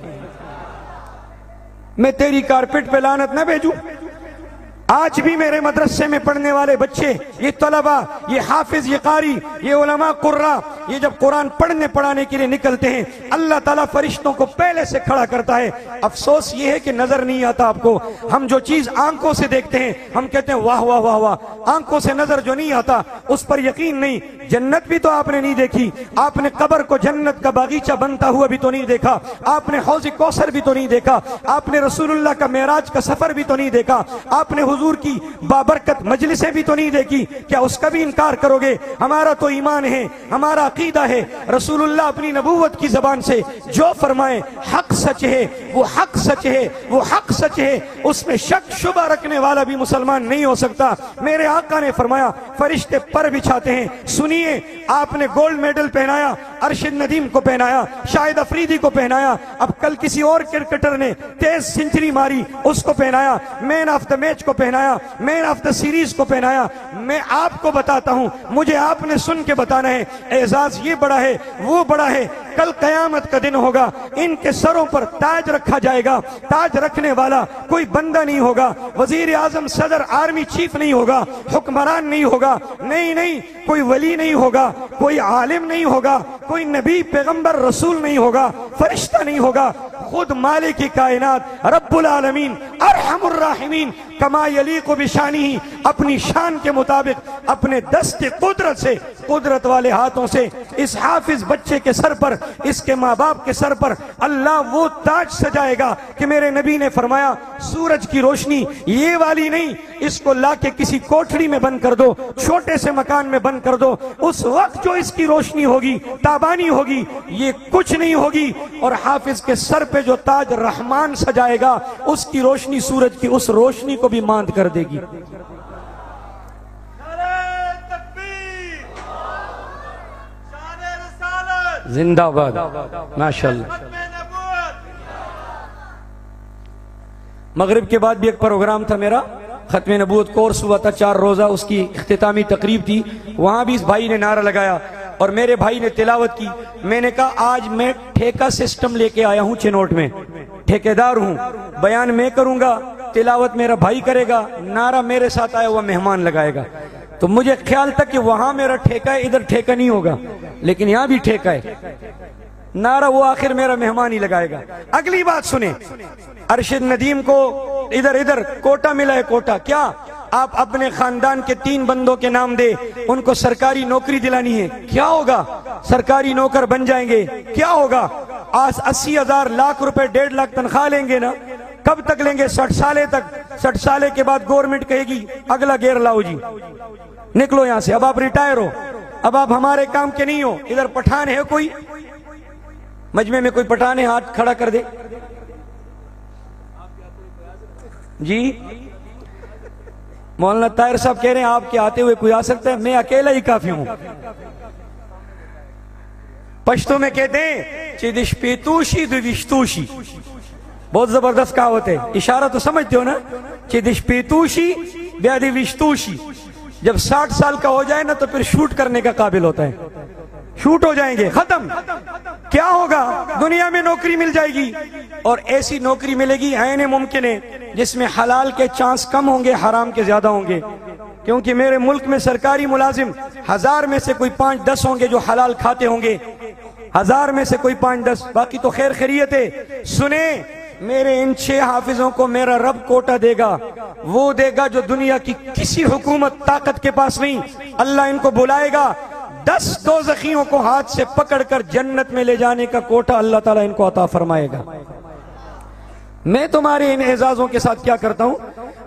S1: میں تیری کارپٹ پہ لعنت نہ بھیجوں؟ آج بھی میرے مدرسے میں پڑھنے والے بچے، یہ طلبہ، یہ حافظ، یہ قاری، یہ علماء قرآن، یہ جب قرآن پڑھنے پڑھانے کے لیے نکلتے ہیں اللہ تعالیٰ فرشتوں کو پہلے سے کھڑا کرتا ہے۔ افسوس یہ ہے کہ نظر نہیں آتا آپ کو۔ ہم جو چیز آنکھوں سے دیکھتے ہیں ہم کہتے ہیں واہ واہ واہ واہ، آنکھوں سے نظر جو نہیں آتا اس پر یقین نہیں۔ جنت بھی تو آپ نے نہیں دیکھی، آپ نے قبر کو جنت کا باغیچہ بنتا ہوا بھی تو نہیں دیکھا، آپ نے حوض کوثر بھی تو نہیں دیکھا، آپ نے رسول اللہ کا معراج کا سفر بھی تو نہیں دیکھا، آپ نے حضور کی بابرکت مجلسیں بھی تو نہیں دیکھی، کیا اس کا بھی انکار کرو گے؟ ہمارا تو ایمان ہے، ہمارا عقیدہ ہے، رسول اللہ اپنی نبوت کی زبان سے جو فرمائے حق سچ ہے، وہ حق سچ ہے، وہ حق سچ ہے، اس میں شک شبہ رکھنے والا بھی مسلمان نہیں ہو سکتا۔ میرے آقا نے فرمایا فرشتے پر بچھاتے ہیں۔ سنیے، آپ نے گولڈ میڈل پہنایا، ارشد ندیم کو پہنایا، شاہد افریدی کو پہنایا، اب کل کسی اور کرکٹر نے تیز سنچری ماری اس کو پہنایا، مین آف دا میچ کو پہنایا، مین آف دا سیریز کو پہنایا۔ میں آپ کو بتاتا ہوں، مجھے آپ نے سن کے بتانا ہے اعزاز یہ بڑا ہے وہ بڑا ہے۔ کل قیامت کا دن ہوگا، ان کے سروں پر تاج رکھا جائے گا، تاج رکھنے والا کوئی بندہ نہیں ہوگا، وزیر اعظم، صدر، آرمی چیف نہیں ہوگا، حکمران نہیں ہوگا، نہیں، کوئی ولی نہیں ہوگا، کوئی عالم نہیں ہوگا، کوئی نبی پیغمبر رسول نہیں ہوگا، فرشتہ نہیں ہوگا، خود مالک کی کائنات رب العالمین ارحم الراحمین کما یلیق بشانی، اپنی شان کے مطابق اپنے دست قدرت سے، قدرت والے ہاتھوں سے اس حافظ بچے کے سر پر، اس کے ماں باپ کے سر پر اللہ وہ تاج سجائے گا کہ میرے نبی نے فرمایا سورج کی روشنی یہ والی نہیں، اس کو لا کے کسی کوٹھڑی میں بند کر دو، چھوٹے سے مکان میں بند کر دو، اس وقت جو اس کی روشنی ہوگی تابانی ہوگی، یہ کچھ نہیں ہوگی۔ اور حافظ کے سر پہ جو تاج رحمان سجائے گا اس کی روشنی سورج کی اس روشنی کو بھی ماند کر دے گی۔ زندہ باد، ماشاءاللہ۔ مغرب کے بعد بھی ایک پروگرام تھا میرا، ختم نبوت کورس ہوا تھا 4 روزہ، اس کی اختتامی تقریب تھی، وہاں بھی اس بھائی نے نعرہ لگایا اور میرے بھائی نے تلاوت کی۔ میں نے کہا آج میں ٹھیکہ سسٹم لے کے آیا ہوں چنوٹ میں، ٹھیکیدار ہوں، بیان میں کروں گا، تلاوت میرا بھائی کرے گا، نعرہ میرے ساتھ آیا ہوا مہمان لگائے گا۔ تو مجھے خیال تھا کہ وہاں میرا ٹھیکہ ہے، ادھر ٹھیکہ نہیں ہوگا، لیکن یہاں بھی ٹھیکہ ہے، نعرہ وہ آخر میرا مہمان ہی لگائے گا۔ اگلی بات سنیں، ارشد ندیم کو ادھر کوٹا ملا ہے، کوٹا کیا؟ آپ اپنے خاندان کے 3 بندوں کے نام دے، ان کو سرکاری نوکری دلانی ہے، کیا ہوگا؟ سرکاری نوکر بن جائیں گے، کیا ہوگا؟ 80,000 لاکھ روپے 1.5 لاکھ تنخواہ لیں گے نا، کب تک لیں گے؟ 60 سالے تک۔ 60 سالے کے بعد گورنمنٹ کہے گی اگلا گیئر لاؤ جی، نکلو یہاں سے، اب آپ ریٹائر ہو، اب آپ ہمارے کام کے نہیں ہو۔ ادھر پٹھان ہے کوئی؟ مجمع میں کوئی پٹھان ہے؟ ہاتھ کھڑا کر دے جی۔ مولانا طاہر صاحب کہہ رہے ہیں آپ کے آتے ہوئے کوئی آ سکتا ہے؟ میں اکیلا ہی کافی ہوں۔ پشتو میں کہتے ہیں چیدش پیتوشی دوشتوشی، بہت زبردست کہاوت ہے، اشارہ تو سمجھتے ہو نا؟ چیدش پیتوشی بیادی وشتوشی، جب 60 سال کا ہو جائے نا تو پھر شوٹ کرنے کا قابل ہوتا ہے، شوٹ ہو جائیں گے، ختم۔ کیا ہوگا؟ دنیا میں نوکری مل جائے گی، اور ایسی نوکری ملے گی عین ممکن ہے جس میں حلال کے چانس کم ہوں گے، حرام کے زیادہ ہوں گے، کیونکہ میرے ملک میں سرکاری ملازم 1000 میں سے کوئی 5-10 ہوں گے جو حلال کھاتے ہوں گے، 1000 میں سے کوئی 5-10، باقی تو خیر خیریت ہے۔ سنیں، میرے ان 6 حافظوں کو میرا رب کوٹا دے گا، وہ دے گا جو دنیا کی کسی حکومت طاقت کے پاس نہیں۔ اللہ ان کو بلائے گا، 10 دوزخیوں کو ہاتھ سے پکڑ کر جنت میں لے جانے کا کوٹا اللہ تعالیٰ ان کو عطا فرمائے گا۔ میں تمہارے ان اعزازوں کے ساتھ کیا کرتا ہوں؟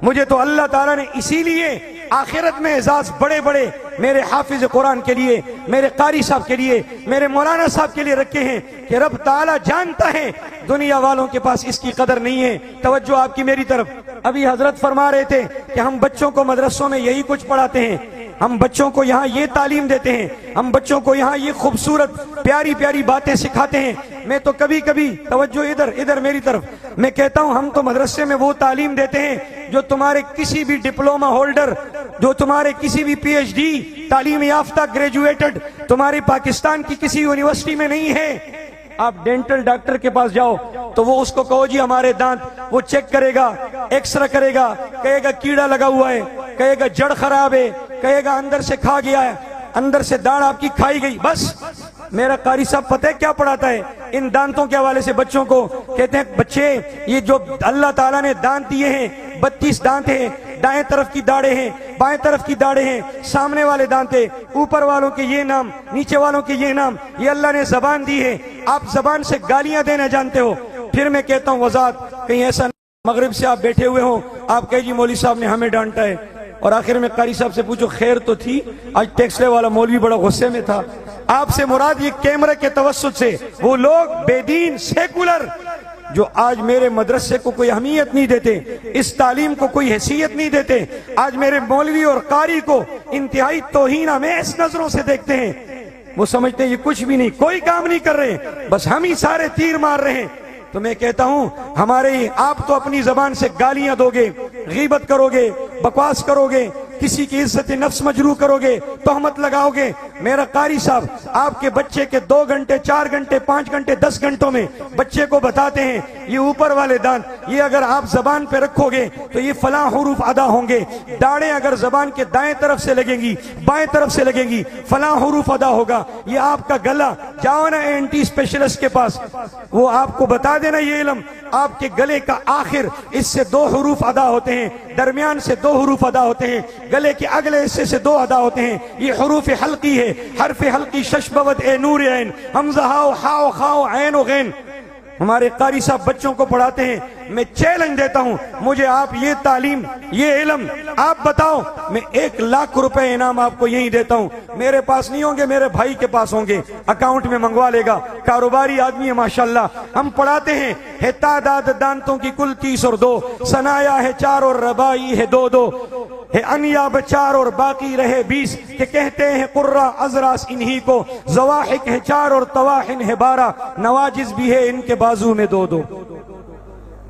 S1: مجھے تو اللہ تعالیٰ نے اسی لیے آخرت میں اعزاز بڑے بڑے میرے حافظ قرآن کے لیے، میرے قاری صاحب کے لیے، میرے مولانا صاحب کے لیے رکھے ہیں کہ رب تعالیٰ جانتا ہے دنیا والوں کے پاس اس کی قدر نہیں ہے۔ توجہ آپ کی میری طرف، ابھی حضرت فرما رہے تھے کہ ہم بچوں کو مدرسوں میں یہی کچھ پڑھاتے ہیں، ہم بچوں کو یہاں یہ تعلیم دیتے ہیں، ہم بچوں کو یہاں یہ خوبصورت پیاری پیاری باتیں سکھاتے ہیں۔ میں تو کبھی کبھی توجہ ادھر میری طرف، میں کہتا ہوں ہم تو مدرسے میں وہ تعلیم دیتے ہیں جو تمہارے کسی بھی ڈپلوما ہولڈر، جو تمہارے کسی بھی پی ایچ ڈی تعلیم یافتہ گریجویٹڈ تمہاری پاکستان کی کسی یونیورسٹی میں نہیں ہے۔ آپ ڈینٹل ڈاکٹر کے پاس جاؤ تو وہ اس کو کہو جی ہمارے دانت، وہ چیک کرے گا، ایکس رے کرے گا، کہے گا کیڑا لگا ہوا ہے، کہے گا جڑ خراب ہے، کہے گا اندر سے کھا گیا ہے، اندر سے داڑھ آپ کی کھائی گئی۔ بس میرا قاری صاحب پتہ ہے کیا پڑھاتا ہے ان دانتوں کے حوالے سے بچوں کو؟ کہتے ہیں بچے یہ جو اللہ تعالیٰ نے دانت دیے ہیں 32 دانت ہیں، دائیں طرف کی داڑیں ہیں، بائیں طرف کی داڑیں ہیں، سامنے والے دانت ہیں، اوپر والوں کے یہ نام، نیچے والوں کے یہ نام، یہ اللہ نے زبان دی ہے، آپ زبان سے گالیاں دینا جانتے ہو۔ پھر میں کہتا ہوں وضاحت، کہیں ایسا مغرب سے آپ بیٹھے ہوئے ہوں، آپ کہے جی مولوی صاحب نے ہمیں ڈانٹا ہے، اور آخر میں قاری صاحب سے پوچھو خیر تو تھی؟ آج ٹیکسلے والا مولوی بڑا غصے میں تھا۔ آپ سے مراد یہ کیمرے کے توسط سے وہ لوگ بے دین سیکولر جو آج میرے مدرسے کو کوئی اہمیت نہیں دیتے، اس تعلیم کو کوئی حیثیت نہیں دیتے، آج میرے مولوی اور قاری کو انتہائی توہین آمیز نظروں سے دیکھتے ہیں، وہ سمجھتے ہیں یہ کچھ بھی نہیں، کوئی کام نہیں کر رہے، بس ہم ہی سارے تیر مار رہے ہیں۔ تو میں کہتا ہوں ہمارے آپ تو اپنی زبان سے گالیاں دو گے، غیبت کرو گے، بکواس کرو گے، کسی کی عزت نفس مجروح کرو گے، تہمت لگاؤ گے۔ میرا قاری صاحب آپ کے بچے کے 2 گھنٹے 4 گھنٹے 5 گھنٹے 10 گھنٹوں میں بچے کو بتاتے ہیں یہ اوپر والے دانت یہ اگر آپ زبان پہ رکھو گے تو یہ فلاں حروف ادا ہوں گے، داڑیں اگر زبان کے دائیں طرف سے لگیں گی بائیں طرف سے لگیں گی فلاں حروف ادا ہوگا۔ یہ آپ کا گلا، جاؤ نا اینٹی اسپیشلسٹ کے پاس، وہ آپ کو بتا دینا یہ علم، آپ کے گلے کا آخر اس سے 2 حروف ادا ہوتے ہیں، درمیان سے 2 حروف ادا ہوتے ہیں، گلے کے اگلے حصے سے 2 ادا ہوتے ہیں، یہ حروف حلقی ہے، حرف حلقی شش بود اے نور عین، حمزہ ہاؤ ہاؤ خاؤ عین و غین۔ ہمارے قاری صاحب بچوں کو پڑھاتے ہیں، میں چیلنج دیتا ہوں مجھے آپ یہ تعلیم یہ علم آپ بتاؤ، میں 1 لاکھ روپے انعام آپ کو یہی دیتا ہوں، میرے پاس نہیں ہوں گے میرے بھائی کے پاس ہوں گے، اکاؤنٹ میں منگوا لے گا، کاروباری آدمی ہے ماشاءاللہ۔ ہم پڑھاتے ہیں ہے تعداد دانتوں کی کل 30 اور 2، ثنایا ہے 4 اور ربائی ہے 2 ہے، انیاب 4 اور باقی رہے 20، کہ کہتے ہیں قرہ ازراس انہی کو، زواحق ہے 4 اور طواحن ہے 12، نواجز بھی ہے ان کے بازو میں 2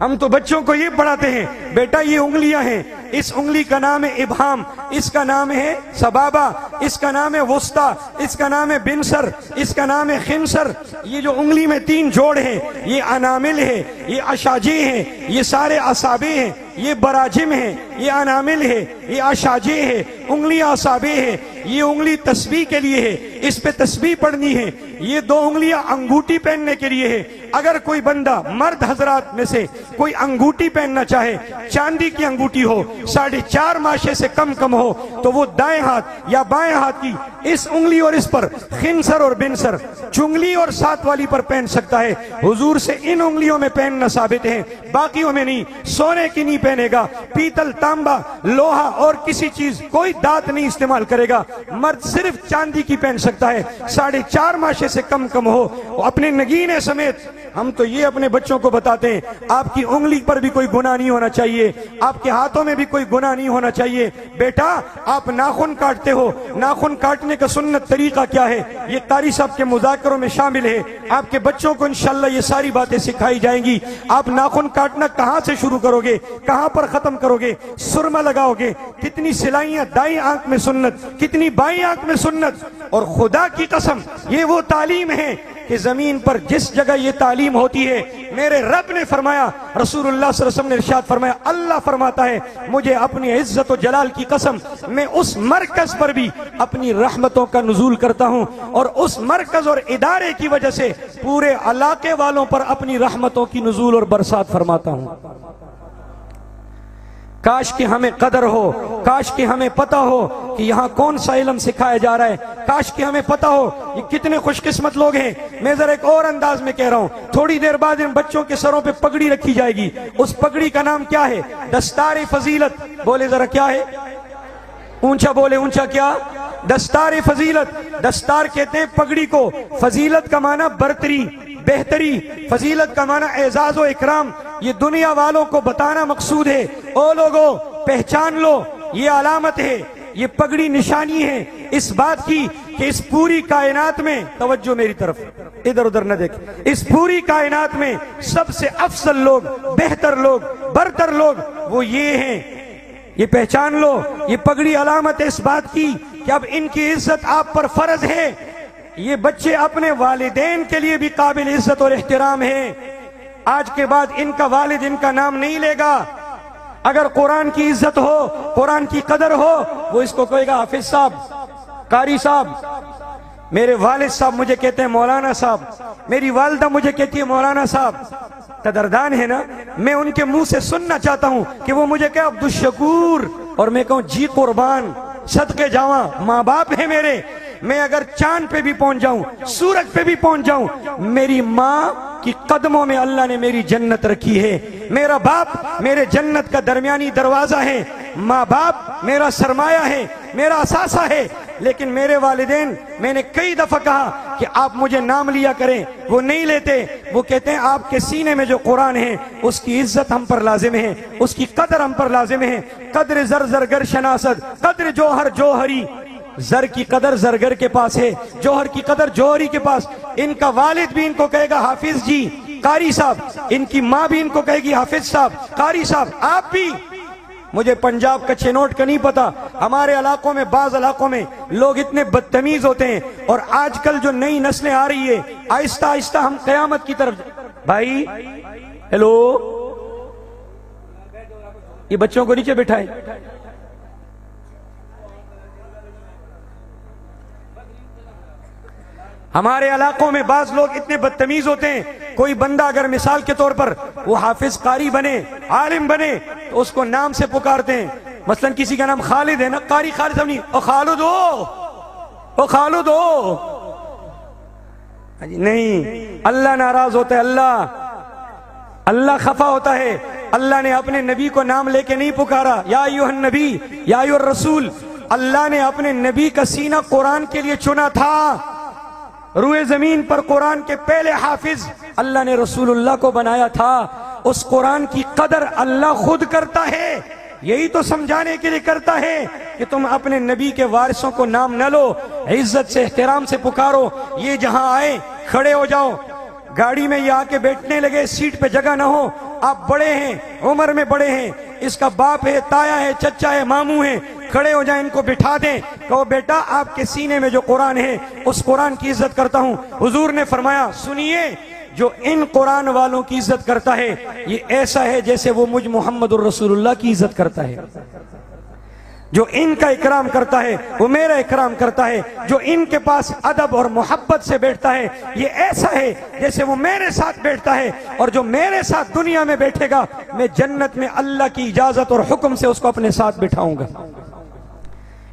S1: ہم تو بچوں کو یہ پڑھاتے ہیں بیٹا یہ انگلیاں ہیں، اس انگلی کا نام ہے ابہام، اس کا نام ہے سبابہ، اس کا نام ہے وسطی، اس کا نام ہے بنسر، اس کا نام ہے خنسر۔ یہ جو انگلی میں 3 جوڑ ہیں یہ انامل ہے، یہ اشاجے ہیں، یہ سارے اصابع ہیں، یہ براجم ہے، یہ انامل ہے، یہ اشاجے ہے، انگلیاں اصابع ہے، یہ انگلی تسبیح کے لیے ہے، اس پہ تسبیح پڑھنی ہے، یہ 2 انگلیاں انگوٹھی پہننے کے لیے ہے۔ اگر کوئی بندہ مرد حضرات میں سے کوئی انگوٹھی پہننا چاہے، چاندی کی انگوٹھی ہو 4.5 ماشے سے کم ہو، تو وہ دائیں ہاتھ یا بائیں ہاتھ کی اس انگلی اور اس پر خنسر اور بنسر چنگلی اور 7 والی پر پہن سکتا ہے۔ حضور سے ان انگلیوں میں پہننا ثابت ہے، باقیوں میں نہیں۔ سونے کی نہیں پہنے گا، پیتل تانبا لوہا اور کسی چیز کوئی دانت نہیں استعمال کرے گا، مرد صرف چاندی کی پہن سکتا ہے، 4.5 ماشے سے کم ہو، اپنے نگینے سمیت۔ ہم تو یہ اپنے بچوں کو بتاتے ہیں آپ کی انگلی پر بھی کوئی گناہ نہیں ہونا چاہیے، آپ کے ہاتھوں میں بھی کوئی گناہ نہیں ہونا چاہیے۔ بیٹا آپ ناخن کاٹتے ہو، ناخن کاٹنے کا سنت طریقہ کیا ہے یہ قاری صاحب کے مذاکروں میں شامل ہے، آپ کے بچوں کو انشاءاللہ یہ ساری باتیں سکھائی جائیں گی۔ آپ ناخن کاٹنا کہاں سے شروع کرو گے، کہاں پر ختم کرو گے، سرما لگاؤ گے، کتنی سلائیاں دائیں آنکھ میں سنت، کتنی بائیں آنکھ میں سنت۔ اور خدا کی قسم یہ وہ تعلیم ہے کہ زمین پر جس جگہ یہ تعلیم ہوتی ہے، میرے رب نے فرمایا، رسول اللہ صلی اللہ علیہ وسلم نے ارشاد فرمایا، اللہ فرماتا ہے مجھے اپنی عزت و جلال کی قسم میں اس مرکز پر بھی اپنی رحمتوں کا نزول کرتا ہوں، اور اس مرکز اور ادارے کی وجہ سے پورے علاقے والوں پر اپنی رحمتوں کی نزول اور برسات فرماتا ہوں۔ کاش کہ ہمیں قدر ہو، کاش کہ ہمیں پتہ ہو کہ یہاں کون سا علم سکھایا جا رہا ہے، کاش کہ ہمیں پتہ ہو یہ کتنے خوش قسمت لوگ ہیں۔ میں ذرا ایک اور انداز میں کہہ رہا ہوں، تھوڑی دیر بعد ان بچوں کے سروں پہ پگڑی رکھی جائے گی، اس پگڑی کا نام کیا ہے؟ دستار فضیلت۔ بولے ذرا کیا ہے؟ اونچا بولے، اونچا کیا؟ دستار فضیلت۔ دستار کہتے ہیں پگڑی کو، فضیلت کا معنی برتری بہتری، فضیلت کا معنی اعزاز و اکرام۔ یہ دنیا والوں کو بتانا مقصود ہے، او لوگو پہچان لو، یہ علامت ہے، یہ پگڑی نشانی ہے اس بات کی کہ اس پوری کائنات میں، توجہ میری طرف، ادھر ادھر نہ دیکھ، اس پوری کائنات میں سب سے افضل لوگ، بہتر لوگ، برتر لوگ وہ یہ ہیں۔ یہ پہچان لو، یہ پگڑی علامت ہے اس بات کی کہ اب ان کی عزت آپ پر فرض ہے۔ یہ بچے اپنے والدین کے لیے بھی قابل عزت اور احترام ہیں۔ آج کے بعد ان کا والد ان کا نام نہیں لے گا۔ اگر قرآن کی عزت ہو، قرآن کی قدر ہو، وہ اس کو کہے گا حافظ صاحب، قاری صاحب۔ میرے والد صاحب مجھے کہتے ہیں مولانا صاحب، میری والدہ مجھے کہتی ہے مولانا صاحب۔ قدردان ہے نا، میں ان کے منہ سے سننا چاہتا ہوں کہ وہ مجھے کہے عبدالشکور، اور میں کہوں جی قربان، صدقے جاواں، ماں باپ ہیں میرے۔ میں اگر چاند پہ بھی پہنچ جاؤں، سورج پہ بھی پہنچ جاؤں، میری ماں کی قدموں میں اللہ نے میری جنت رکھی ہے۔ میرا باپ میرے جنت کا درمیانی دروازہ ہے، ماں باپ میرا سرمایہ ہے، میرا اثاثہ ہے۔ لیکن میرے والدین، میں نے کئی دفعہ کہا کہ آپ مجھے نام لیا کریں، وہ نہیں لیتے۔ وہ کہتے ہیں آپ کے سینے میں جو قرآن ہے اس کی عزت ہم پر لازم ہے، اس کی قدر ہم پر لازم ہے۔ قدر زر زرگر شناسد، قدر جوہر جوہری۔ زر کی قدر زرگر کے پاس ہے، جوہر کی قدر جوہری کے پاس۔ ان کا والد بھی ان کو کہے گا حافظ جی، قاری صاحب، ان کی ماں بھی ان کو کہے گی حافظ صاحب، قاری صاحب۔ آپ بھی، مجھے پنجاب کا چنوٹ کا نہیں پتا، ہمارے علاقوں میں، بعض علاقوں میں لوگ اتنے بدتمیز ہوتے ہیں، اور آج کل جو نئی نسلیں آ رہی ہے، آہستہ آہستہ ہم قیامت کی طرف۔ بھائی ہیلو، یہ بچوں کو نیچے بٹھائے۔ ہمارے علاقوں میں بعض لوگ اتنے بدتمیز ہوتے ہیں، کوئی بندہ اگر مثال کے طور پر وہ حافظ قاری بنے، عالم بنے، تو اس کو نام سے پکارتے ہیں۔ مثلا کسی کا نام خالد ہے نا، قاری خالد صاحب نہیں، او خالد ہو، او خالد ہو، نہیں، اللہ ناراض ہوتا ہے، اللہ خفا ہوتا ہے۔ اللہ نے اپنے نبی کو نام لے کے نہیں پکارا، یا ایھا النبی، یا ایھا الرسول۔ اللہ نے اپنے نبی کا سینہ قرآن کے لیے چنا تھا۔ روئے زمین پر قرآن کے پہلے حافظ اللہ نے رسول اللہ کو بنایا تھا۔ اس قرآن کی قدر اللہ خود کرتا ہے، یہی تو سمجھانے کے لیے کرتا ہے کہ تم اپنے نبی کے وارثوں کو نام نہ لو، عزت سے احترام سے پکارو۔ یہ جہاں آئے کھڑے ہو جاؤ، گاڑی میں یہ آ کے بیٹھنے لگے، سیٹ پہ جگہ نہ ہو، آپ بڑے ہیں، عمر میں بڑے ہیں، اس کا باپ ہے، تایا ہے، چچا ہے، ماموں ہے، کھڑے ہو جائیں، ان کو بٹھا دیں، کہو بیٹا آپ کے سینے میں جو قرآن ہے اس قرآن کی عزت کرتا ہوں۔ حضور نے فرمایا سنیے، جو ان قرآن والوں کی عزت کرتا ہے یہ ایسا ہے جیسے وہ مجھ محمد الرسول اللہ کی عزت کرتا ہے۔ جو ان کا اکرام کرتا ہے وہ میرا اکرام کرتا ہے۔ جو ان کے پاس ادب اور محبت سے بیٹھتا ہے یہ ایسا ہے جیسے وہ میرے ساتھ بیٹھتا ہے، اور جو میرے ساتھ دنیا میں بیٹھے گا میں جنت میں اللہ کی اجازت اور حکم سے اس کو اپنے ساتھ بٹھاؤں گا۔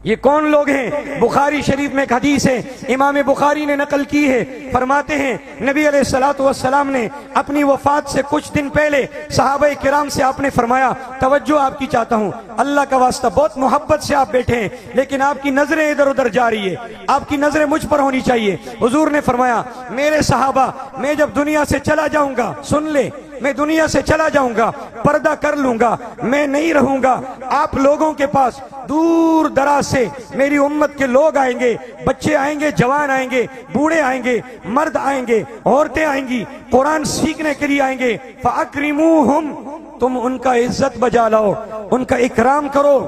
S1: یہ کون لوگ ہیں؟ بخاری شریف میں ایک حدیث ہے، امام بخاری نے نقل کی ہے، فرماتے ہیں نبی علیہ السلام نے اپنی وفات سے کچھ دن پہلے صحابہ کرام سے آپ نے فرمایا، توجہ آپ کی چاہتا ہوں، اللہ کا واسطہ، بہت محبت سے آپ بیٹھے ہیں لیکن آپ کی نظریں ادھر ادھر جا رہی ہے، آپ کی نظریں مجھ پر ہونی چاہیے۔ حضور نے فرمایا میرے صحابہ، میں جب دنیا سے چلا جاؤں گا، سن لے، میں دنیا سے چلا جاؤں گا، پردہ کر لوں گا، میں نہیں رہوں گا، آپ لوگوں کے پاس دور دراز سے میری امت کے لوگ آئیں گے، بچے آئیں گے، جوان آئیں گے، بوڑھے آئیں گے، مرد آئیں گے، عورتیں آئیں گی، قرآن سیکھنے کے لیے آئیں گے، فَأَكْرِمُوهُمْ، تم ان کا عزت بجا لاؤ، ان کا اکرام کرو،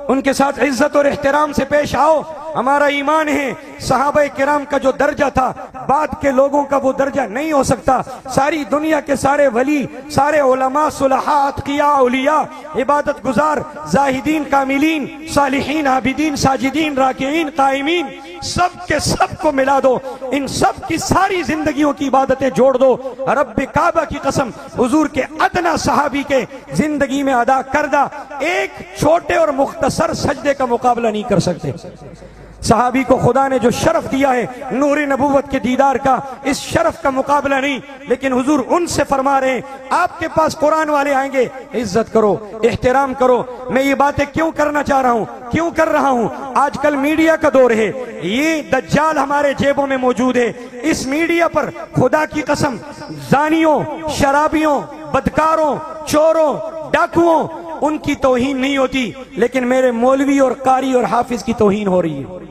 S1: ان کے ساتھ عزت اور احترام سے پیش آؤ۔ ہمارا ایمان ہے صحابہ کرام کا جو درجہ تھا بعد کے لوگوں کا وہ درجہ نہیں ہو سکتا۔ ساری دنیا کے سارے ولی، سارے علماء، صلحاء، اتقیاء، اولیاء، عبادت گزار، زاہدین، کاملین، صالحین، عابدین، ساجدین، راکعین، قائمین، سب کے سب کو ملا دو، ان سب کی ساری زندگیوں کی عبادتیں جوڑ دو، رب کعبہ کی قسم حضور کے ادنا صحابی کے زندگی میں ادا کردہ ایک چھوٹے اور مختصر سجدے کا مقابلہ نہیں کر سکتے۔ صحابی کو خدا نے جو شرف دیا ہے نور نبوت کے دیدار کا، اس شرف کا مقابلہ نہیں، لیکن حضور ان سے فرما رہے ہیں آپ کے پاس قرآن والے آئیں گے، عزت کرو، احترام کرو۔ میں یہ باتیں کیوں کرنا چاہ رہا ہوں، کیوں کر رہا ہوں؟ آج کل میڈیا کا دور ہے، یہ دجال ہمارے جیبوں میں موجود ہے، اس میڈیا پر خدا کی قسم زانیوں، شرابیوں، بدکاروں، چوروں، ڈاکوؤں ان کی توہین نہیں ہوتی، لیکن میرے مولوی اور قاری اور حافظ کی توہین ہو رہی ہے۔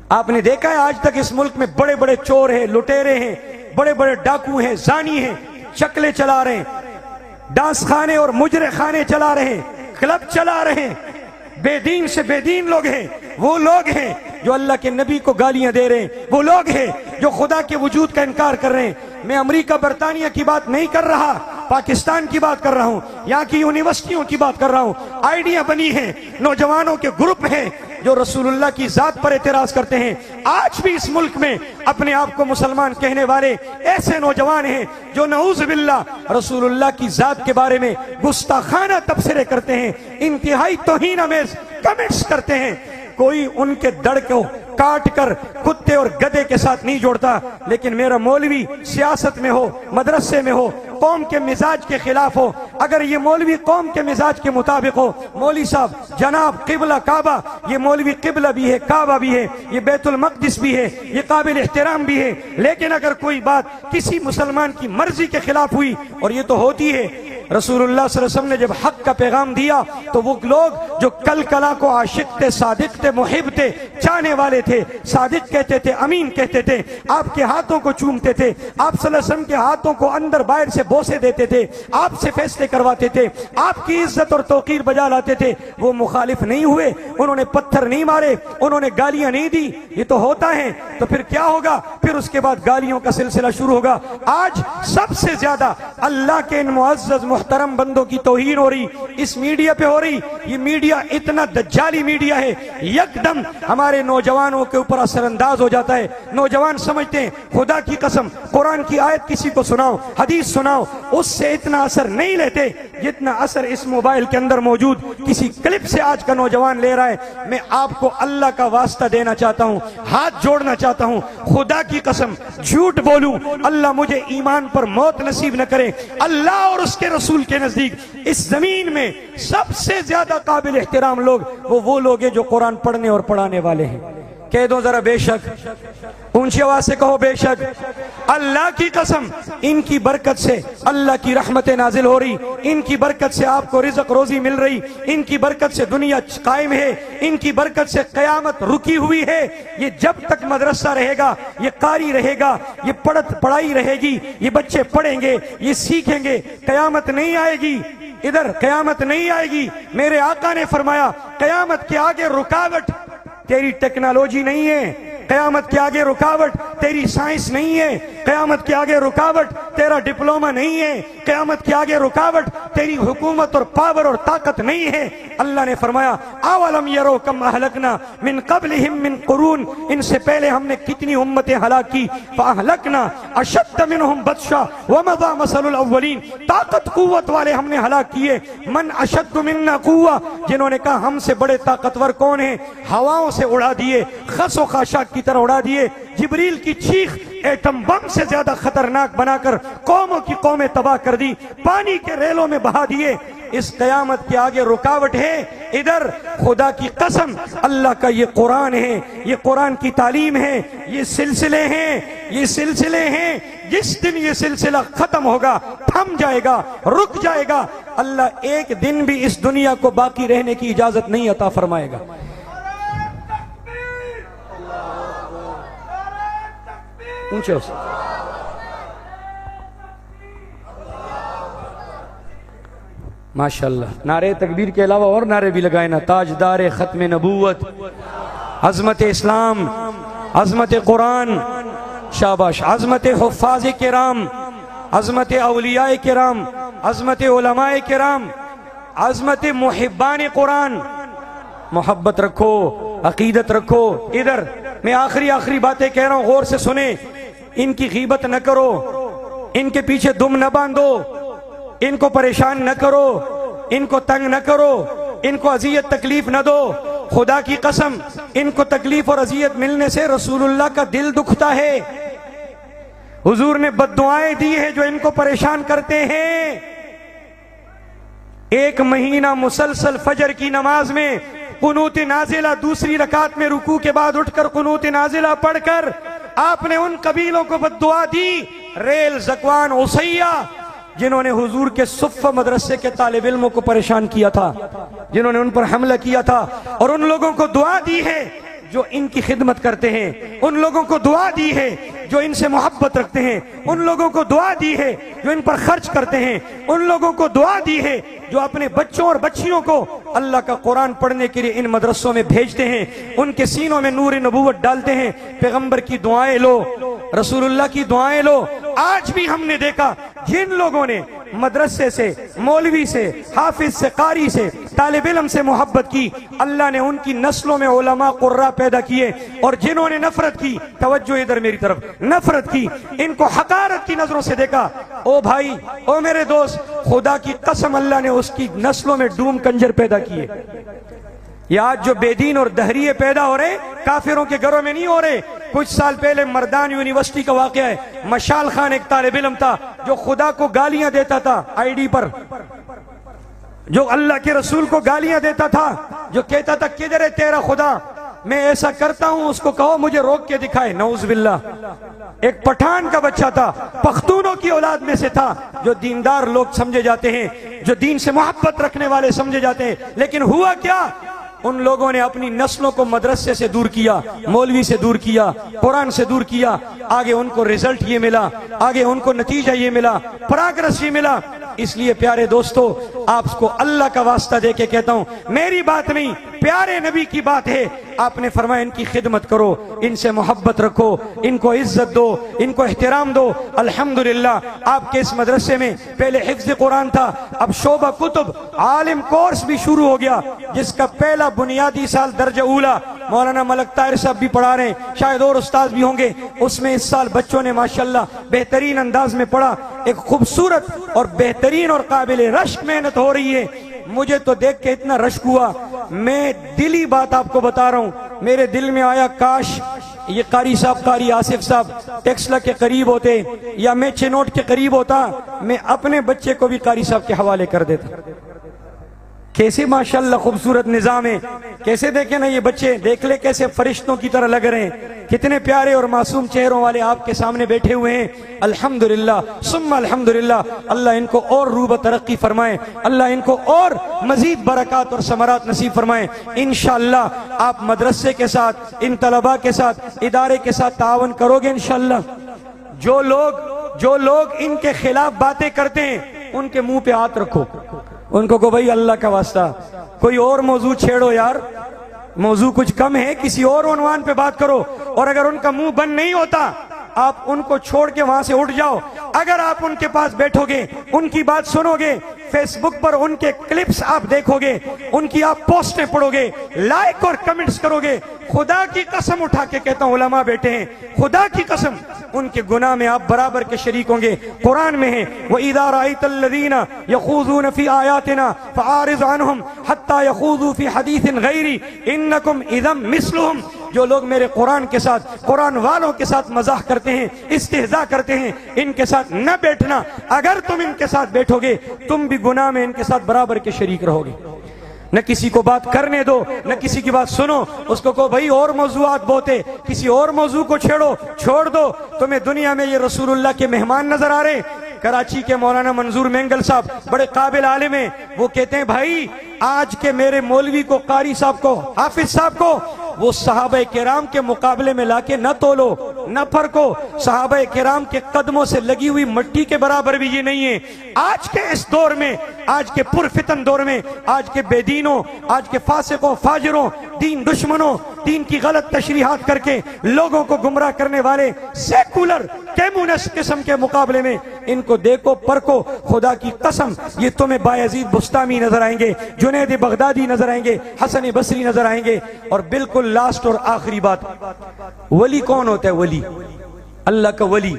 S1: آپ نے دیکھا ہے آج تک اس ملک میں بڑے بڑے چور ہیں، لٹیرے ہیں، بڑے بڑے ڈاکو ہیں، زانی ہیں، چکلے چلا رہے ہیں، ڈانس خانے اور مجرے خانے چلا رہے ہیں، کلب چلا رہے ہیں، بے دین سے بے دین لوگ ہیں، وہ لوگ ہیں جو اللہ کے نبی کو گالیاں دے رہے ہیں، وہ لوگ ہیں جو خدا کے وجود کا انکار کر رہے ہیں۔ میں امریکہ برطانیہ کی بات نہیں کر رہا، پاکستان کی بات کر رہا ہوں، یہاں کی یونیورسٹیوں کی بات کر رہا ہوں۔ آئیڈیاں بنی ہیں، نوجوانوں کے گروپ ہیں جو رسول اللہ کی ذات پر اعتراض کرتے ہیں۔ آج بھی اس ملک میں اپنے آپ کو مسلمان کہنے والے ایسے نوجوان ہیں جو نعوذ باللہ رسول اللہ کی ذات کے بارے میں گستاخانہ تبصرے کرتے ہیں، انتہائی توہین آمیز کمنٹس کرتے ہیں۔ کوئی ان کے دڑ کو کاٹ کر کتے اور گدے کے ساتھ نہیں جوڑتا، لیکن میرا مولوی سیاست میں ہو، مدرسے میں ہو، قوم کے مزاج کے خلاف ہو، اگر یہ مولوی قوم کے مزاج کے مطابق ہو، مولوی صاحب جناب قبلہ کعبہ، یہ مولوی قبلہ بھی ہے، کعبہ بھی ہے، یہ بیت المقدس بھی ہے، یہ قابل احترام بھی ہے، لیکن اگر کوئی بات کسی مسلمان کی مرضی کے خلاف ہوئی، اور یہ تو ہوتی ہے، رسول اللہ صلی اللہ علیہ وسلم نے جب حق کا پیغام دیا تو وہ لوگ جو کل کلا کو عاشق تھے، صادق تھے، محب تھے، چاہنے والے تھے، صادق کہتے تھے، امین کہتے تھے، آپ کے ہاتھوں کو چومتے تھے، آپ صلی اللہ علیہ وسلم کے ہاتھوں کو اندر باہر سے بوسے دیتے تھے، آپ سے فیصلے کرواتے تھے، آپ کی عزت اور توقیر بجا لاتے تھے، وہ مخالف نہیں ہوئے، انہوں نے پتھر نہیں مارے، انہوں نے گالیاں نہیں دی۔ یہ تو ہوتا ہے، تو پھر کیا ہوگا؟ پھر اس کے بعد گالیوں کا سلسلہ شروع ہوگا۔ آج سب سے زیادہ اللہ کے ان معزز محترم بندوں کی توہین ہو رہی، اس میڈیا پہ ہو رہی۔ یہ میڈیا اتنا دجالی میڈیا ہے، یکدم ہمارے نوجوانوں کے اوپر اثر انداز ہو جاتا ہے۔ نوجوان سمجھتے ہیں خدا کی قسم قرآن کی آیت کسی کو سناؤ، حدیث سناؤ، اس سے اتنا اثر نہیں لیتے جتنا اثر اس موبائل کے اندر موجود کسی کلپ سے آج کا نوجوان لے رہا ہے۔ میں آپ کو اللہ کا واسطہ دینا چاہتا ہوں، ہاتھ جوڑنا چاہتا ہوں، خدا کی قسم جھوٹ بولوں اللہ مجھے ایمان پر موت نصیب نہ کرے۔ اللہ اور اس کے رسول کے نزدیک اس زمین میں سب سے زیادہ قابل احترام لوگ وہ لوگ ہیں جو قرآن پڑھنے اور پڑھانے والے ہیں۔ کہہ دو ذرا بے شک، اونچی آواز سے کہو بے شک۔ اللہ کی قسم ان کی برکت سے اللہ کی رحمتیں نازل ہو رہی، ان کی برکت سے آپ کو رزق روزی مل رہی، ان کی برکت سے دنیا قائم ہے، ان کی برکت سے قیامت رکی ہوئی ہے۔ یہ جب تک مدرسہ رہے گا، یہ قاری رہے گا، یہ پڑھائی رہے گی، یہ بچے پڑھیں گے، یہ سیکھیں گے، قیامت نہیں آئے گی۔ ادھر قیامت نہیں آئے گی۔ میرے آقا نے فرمایا قیامت کے آگے رکاوٹ تیری ٹیکنالوجی نہیں ہے، قیامت کے آگے رکاوٹ تیری سائنس نہیں ہے، قیامت کے آگے رکاوٹ تیرا ڈپلومہ نہیں ہے، قیامت کے آگے رکاوٹ تیری حکومت اور پاور اور طاقت نہیں ہے۔ اللہ نے فرمایا اولم یرو کم اہلکنا من قبلہم من قرون، ان سے پہلے ہم نے کتنی امتیں ہلاک کی، فاہلکنا اشد منہم بطشا ومضى مثل الاولین، طاقت قوت والے ہم نے ہلاک کیے۔ من اشد منا قوہ، جنہوں نے کہا ہم سے بڑے طاقتور کون ہیں، ہواؤں سے اڑا دیے، خس و خاشاک کی طرح اڑا دیے۔ جبریل کی چیخ ایٹم بم سے زیادہ خطرناک بنا کر قوموں کی قومیں تباہ کر دی، پانی کے ریلوں میں بہا دیے۔ اس قیامت کے آگے رکاوٹ ہے۔ ادھر خدا کی قسم اللہ کا یہ قرآن ہے، یہ قرآن کی تعلیم ہے، یہ سلسلے ہیں، یہ سلسلے ہیں۔ جس دن یہ سلسلہ ختم ہوگا، تھم جائے گا، رک جائے گا، اللہ ایک دن بھی اس دنیا کو باقی رہنے کی اجازت نہیں عطا فرمائے گا۔ اونچے سے ماشاءاللہ، نعرے تکبیر کے علاوہ اور نعرے بھی لگائے نا۔ تاجدار ختم نبوت، عظمت اسلام، عظمت قرآن، شاباش، عظمت حفاظ کرام، عظمت اولیاء کرام، عظمت علماء کرام، عظمت محبان قرآن۔ محبت رکھو، عقیدت رکھو۔ ادھر میں آخری باتیں کہہ رہا ہوں، غور سے سنیں۔ ان کی غیبت نہ کرو، ان کے پیچھے دم نہ باندھو، ان کو پریشان نہ کرو، ان کو تنگ نہ کرو، ان کو اذیت تکلیف نہ دو۔ خدا کی قسم ان کو تکلیف اور اذیت ملنے سے رسول اللہ کا دل دکھتا ہے۔ حضور نے بد دعائیں دی ہیں جو ان کو پریشان کرتے ہیں۔ ایک مہینہ مسلسل فجر کی نماز میں قنوت نازلہ، دوسری رکعت میں رکوع کے بعد اٹھ کر قنوت نازلہ پڑھ کر آپ نے ان قبیلوں کو بد دعا دی، ریل، زکوان، عصیہ، جنہوں نے حضور کے صفہ مدرسے کے طالب علموں کو پریشان کیا تھا، جنہوں نے ان پر حملہ کیا تھا، اور ان لوگوں کو دعا دی ہے جو ان کی خدمت کرتے ہیں، ان لوگوں کو دعا دی ہے جو ان سے محبت رکھتے ہیں، ان لوگوں کو دعا دی ہے جو ان پر خرچ کرتے ہیں، ان لوگوں کو دعا دی ہے جو اپنے بچوں اور بچیوں کو اللہ کا قرآن پڑھنے کے لیے ان مدرسوں میں بھیجتے ہیں، ان کے سینوں میں نور نبوت ڈالتے ہیں۔ پیغمبر کی دعائیں لو، رسول اللہ کی دعائیں لو۔ آج بھی ہم نے دیکھا جن لوگوں نے مدرسے سے، مولوی سے، حافظ سے، قاری سے، طالب علم سے محبت کی، اللہ نے ان کی نسلوں میں علماء قرہ پیدا کیے، اور جنہوں نے نفرت کی، توجہ ادھر میری طرف، نفرت کی، ان کو حقارت کی نظروں سے دیکھا، او بھائی، او میرے دوست، خدا کی قسم اللہ نے اس کی نسلوں میں ڈوم کنجر پیدا کیے۔ یہ آج جو بے دین اور دہریے پیدا ہو رہے کافروں کے گھروں میں نہیں ہو رہے۔ کچھ سال پہلے مردان یونیورسٹی کا واقعہ ہے، مشال خان ایک طالب علم تھا جو خدا کو گالیاں دیتا تھا آئی ڈی پر، جو اللہ کے رسول کو گالیاں دیتا تھا، جو کہتا تھا کدھر ہے تیرا خدا، میں ایسا کرتا ہوں اس کو کہو مجھے روک کے دکھائے، نعوذ باللہ۔ ایک پٹھان کا بچہ تھا، پختونوں کی اولاد میں سے تھا، جو دیندار لوگ سمجھے جاتے ہیں، جو دین سے محبت رکھنے والے سمجھے جاتے ہیں، لیکن ہوا کیا؟ ان لوگوں نے اپنی نسلوں کو مدرسے سے دور کیا، مولوی سے دور کیا، قرآن سے دور کیا۔ آگے ان کو رزلٹ یہ ملا، آگے ان کو نتیجہ یہ ملا، پراگرس یہ ملا۔ اس لیے پیارے دوستو، آپ کو اللہ کا واسطہ دے کے کہتا ہوں، میری بات نہیں، پیارے نبی کی بات ہے۔ آپ نے فرمایا ان کی خدمت کرو، ان سے محبت رکھو، ان کو عزت دو، ان کو احترام دو۔ الحمدللہ آپ کے اس مدرسے میں پہلے حفظ قرآن تھا، اب شعبہ کتب عالم کورس بھی شروع ہو گیا، جس کا پہلا بنیادی سال درجہ اولا مولانا ملک طاہر صاحب بھی پڑھا رہے ہیں، شاید اور استاذ بھی ہوں گے۔ اس میں اس سال بچوں نے ماشاءاللہ بہترین انداز میں پڑھا، ایک خوبصورت اور بہترین اور قابل رشک محنت ہو رہی ہے۔ مجھے تو دیکھ کے اتنا رشک ہوا، میں دلی بات آپ کو بتا رہا ہوں، میرے دل میں آیا کاش یہ قاری صاحب، قاری آصف صاحب ٹیکسلا کے قریب ہوتے، یا میں چنوٹ کے قریب ہوتا، میں اپنے بچے کو بھی قاری صاحب کے حوالے کر دیتا۔ کیسے ماشاءاللہ خوبصورت نظام ہے، کیسے دیکھیں نا یہ بچے، دیکھ لے کیسے فرشتوں کی طرح لگ رہے ہیں، کتنے پیارے اور معصوم چہروں والے آپ کے سامنے بیٹھے ہوئے ہیں۔ الحمدللہ ثم الحمدللہ، اللہ ان کو اور روب ترقی فرمائے، اللہ ان کو اور مزید برکات اور ثمرات نصیب فرمائے۔ انشاءاللہ آپ مدرسے کے ساتھ، ان طلباء کے ساتھ، ادارے کے ساتھ تعاون کرو گے انشاءاللہ۔ جو لوگ ان کے خلاف باتیں کرتے ہیں ان کے منہ پہ ہاتھ رکھو، ان کو بھائی اللہ کا واسطہ کوئی اور موضوع چھیڑو یار، موضوع کچھ کم ہے، کسی اور عنوان پہ بات کرو، اور اگر ان کا منہ بند نہیں ہوتا آپ ان کو چھوڑ کے وہاں سے اٹھ جاؤ۔ اگر آپ ان کے پاس بیٹھو گے، ان کی بات سنو گے، فیس بک پر ان کے کلپس آپ دیکھو گے، ان کی آپ پوسٹیں پڑھو گے، لائک اور کمنٹس کرو گے، خدا کی قسم اٹھا کے کہتا ہوں علماء بیٹھے ہیں، خدا کی قسم ان کے گناہ میں آپ برابر کے شریک ہوں گے۔ قرآن میں ہے وَإِذَا رَأَيْتَ الَّذِينَ يَخُوضُونَ فِي آيَاتِنَا فَأَعْرِضْ عَنْهُمْ حَتَّى يَخُوضُوا فِي حَدِيثٍ غَيْرِهِ إِنَّكُمْ إِذًا مِثْلُهُمْ۔ جو لوگ میرے قرآن کے ساتھ، قرآن والوں کے ساتھ مزاح کرتے ہیں، استہزاء کرتے ہیں، ان کے ساتھ نہ بیٹھنا۔ اگر تم ان کے ساتھ بیٹھو گے تم بھی گناہ میں ان کے ساتھ برابر کے شریک رہو گے۔ نہ کسی کو بات کرنے دو، نہ کسی کی بات سنو، اس کو کہو بھائی اور موضوعات بہت ہے، کسی اور موضوع کو چھوڑ دو۔ تمہیں دنیا میں یہ رسول اللہ کے مہمان نظر آ رہے ہیں۔ کراچی کے مولانا منظور مینگل صاحب بڑے قابل عالم ہیں، وہ کہتے ہیں بھائی آج کے میرے مولوی کو، قاری صاحب کو، حافظ صاحب کو وہ صحابہ کرام کے مقابلے میں لا کے نہ تولو، نہ پھرکو، صحابہ کرام کے قدموں سے لگی ہوئی مٹی کے برابر بھی یہ نہیں ہے۔ آج کے اس دور میں، آج کے پرفتن دور میں، آج کے بے دینوں، آج کے فاسقوں، فاجروں، دین دشمنوں، دین کی غلط تشریحات کر کے لوگوں کو گمراہ کرنے والے سیکولر کمیونسٹ قسم کے مقابلے میں ان کو دیکھو، پرکھو، خدا کی قسم یہ تمہیں بایزید بستامی نظر آئیں گے، جنید بغدادی نظر آئیں گے، حسن بصری نظر آئیں گے۔ اور بالکل لاسٹ اور آخری بات، ولی کون ہوتا ہے؟ ولی، اللہ کا ولی۔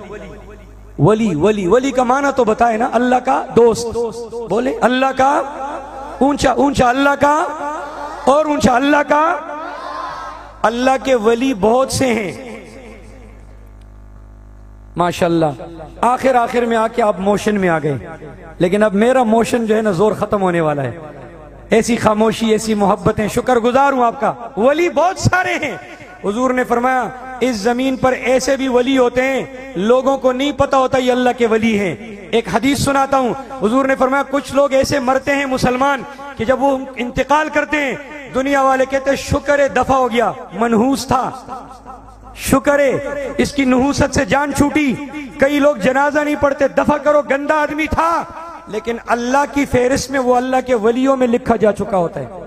S1: ولی کا معنی تو بتائے نا، اللہ کا دوست، بولے اللہ کا، اونچا اونچا اللہ کا، اور اونچا اللہ کا۔ اللہ کے ولی بہت سے ہیں ماشاءاللہ۔ آخر میں آ کے آپ موشن میں آ گئے، لیکن اب میرا موشن جو ہے نا زور ختم ہونے والا ہے۔ ایسی خاموشی، ایسی محبتیں، شکر گزار ہوں آپ کا۔ ولی بہت سارے ہیں، حضور نے فرمایا اس زمین پر ایسے بھی ولی ہوتے ہیں لوگوں کو نہیں پتا ہوتا یہ اللہ کے ولی ہیں۔ ایک حدیث سناتا ہوں، حضور نے فرمایا کچھ لوگ ایسے مرتے ہیں مسلمان کہ جب وہ انتقال کرتے ہیں دنیا والے کہتے ہیں شکر ہے دفع ہو گیا، منحوس تھا، شکر ہے اس کی نحوست سے جان چھوٹی، کئی لوگ جنازہ نہیں پڑھتے، دفع کرو گندا آدمی تھا، لیکن اللہ کی فہرست میں وہ اللہ کے ولیوں میں لکھا جا چکا ہوتا ہے۔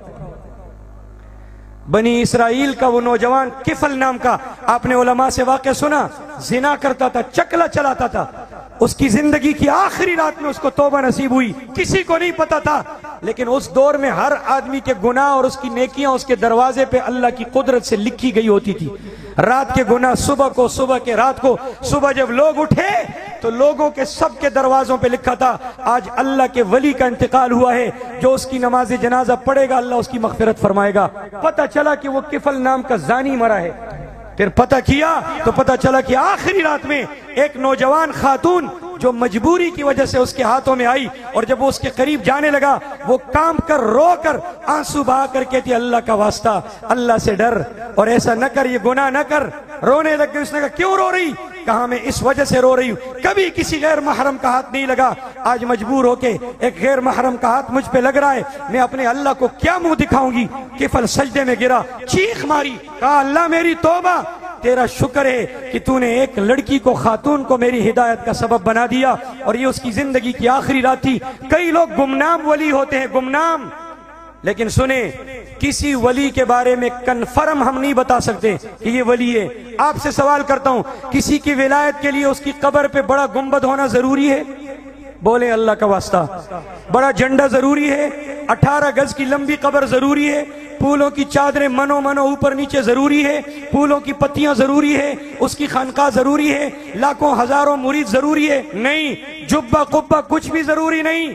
S1: بنی اسرائیل کا وہ نوجوان کفل نام کا، آپ نے علماء سے واقعہ سنا، زنا کرتا تھا، چکلا چلاتا تھا، اس کی زندگی کی آخری رات میں اس کو توبہ نصیب ہوئی، کسی کو نہیں پتا تھا، لیکن اس دور میں ہر آدمی کے گناہ اور اس کی نیکیاں اس کے دروازے پہ اللہ کی قدرت سے لکھی گئی ہوتی تھی۔ رات کے گناہ صبح کو، صبح کے رات کو، صبح جب لوگ اٹھے تو لوگوں کے سب کے دروازوں پہ لکھا تھا آج اللہ کے ولی کا انتقال ہوا ہے، جو اس کی نماز جنازہ پڑھے گا اللہ اس کی مغفرت فرمائے گا۔ پتہ چلا کہ وہ کفل نام کا زانی مرا ہے، پھر پتہ کیا تو پتہ چلا کہ آخری رات میں ایک نوجوان خاتون جو مجبوری کی وجہ سے اس کے ہاتھوں میں آئی، اور جب وہ اس کے قریب جانے لگا وہ کام کر رو کر آنسو بہا کر کہتی اللہ کا واسطہ اللہ سے ڈر اور ایسا نہ کر، یہ گناہ نہ کر، رونے لگ گئی۔ اس نے کہا کیوں رو رہی؟ کہا میں اس وجہ سے رو رہی ہوں، کبھی کسی غیر محرم کا ہاتھ نہیں لگا، آج مجبور ہو کے ایک غیر محرم کا ہاتھ مجھ پہ لگ رہا ہے، میں اپنے اللہ کو کیا منہ دکھاؤں گی؟ کفل سجدے میں گرا، چیخ ماری، کہا اللہ میری توبہ، تیرا شکر ہے کہ تو نے ایک لڑکی کو، خاتون کو میری ہدایت کا سبب بنا دیا، اور یہ اس کی زندگی کی آخری رات تھی۔ کئی لوگ گمنام ولی ہوتے ہیں، گمنام، لیکن سنیں کسی ولی کے بارے میں کنفرم ہم نہیں بتا سکتے کہ یہ ولی ہے۔ آپ سے سوال کرتا ہوں، کسی کی ولایت کے لیے اس کی قبر پہ بڑا گنبد ہونا ضروری ہے؟ بولے اللہ کا واسطہ، بڑا جھنڈا ضروری ہے؟ 18 گز کی لمبی قبر ضروری ہے؟ پھولوں کی چادریں منو اوپر نیچے ضروری ہے؟ پھولوں کی پتیاں ضروری ہے؟ اس کی خانقاہ ضروری ہے؟ لاکھوں ہزاروں مرید ضروری ہے؟ نہیں، جبہ قبہ کچھ بھی ضروری نہیں۔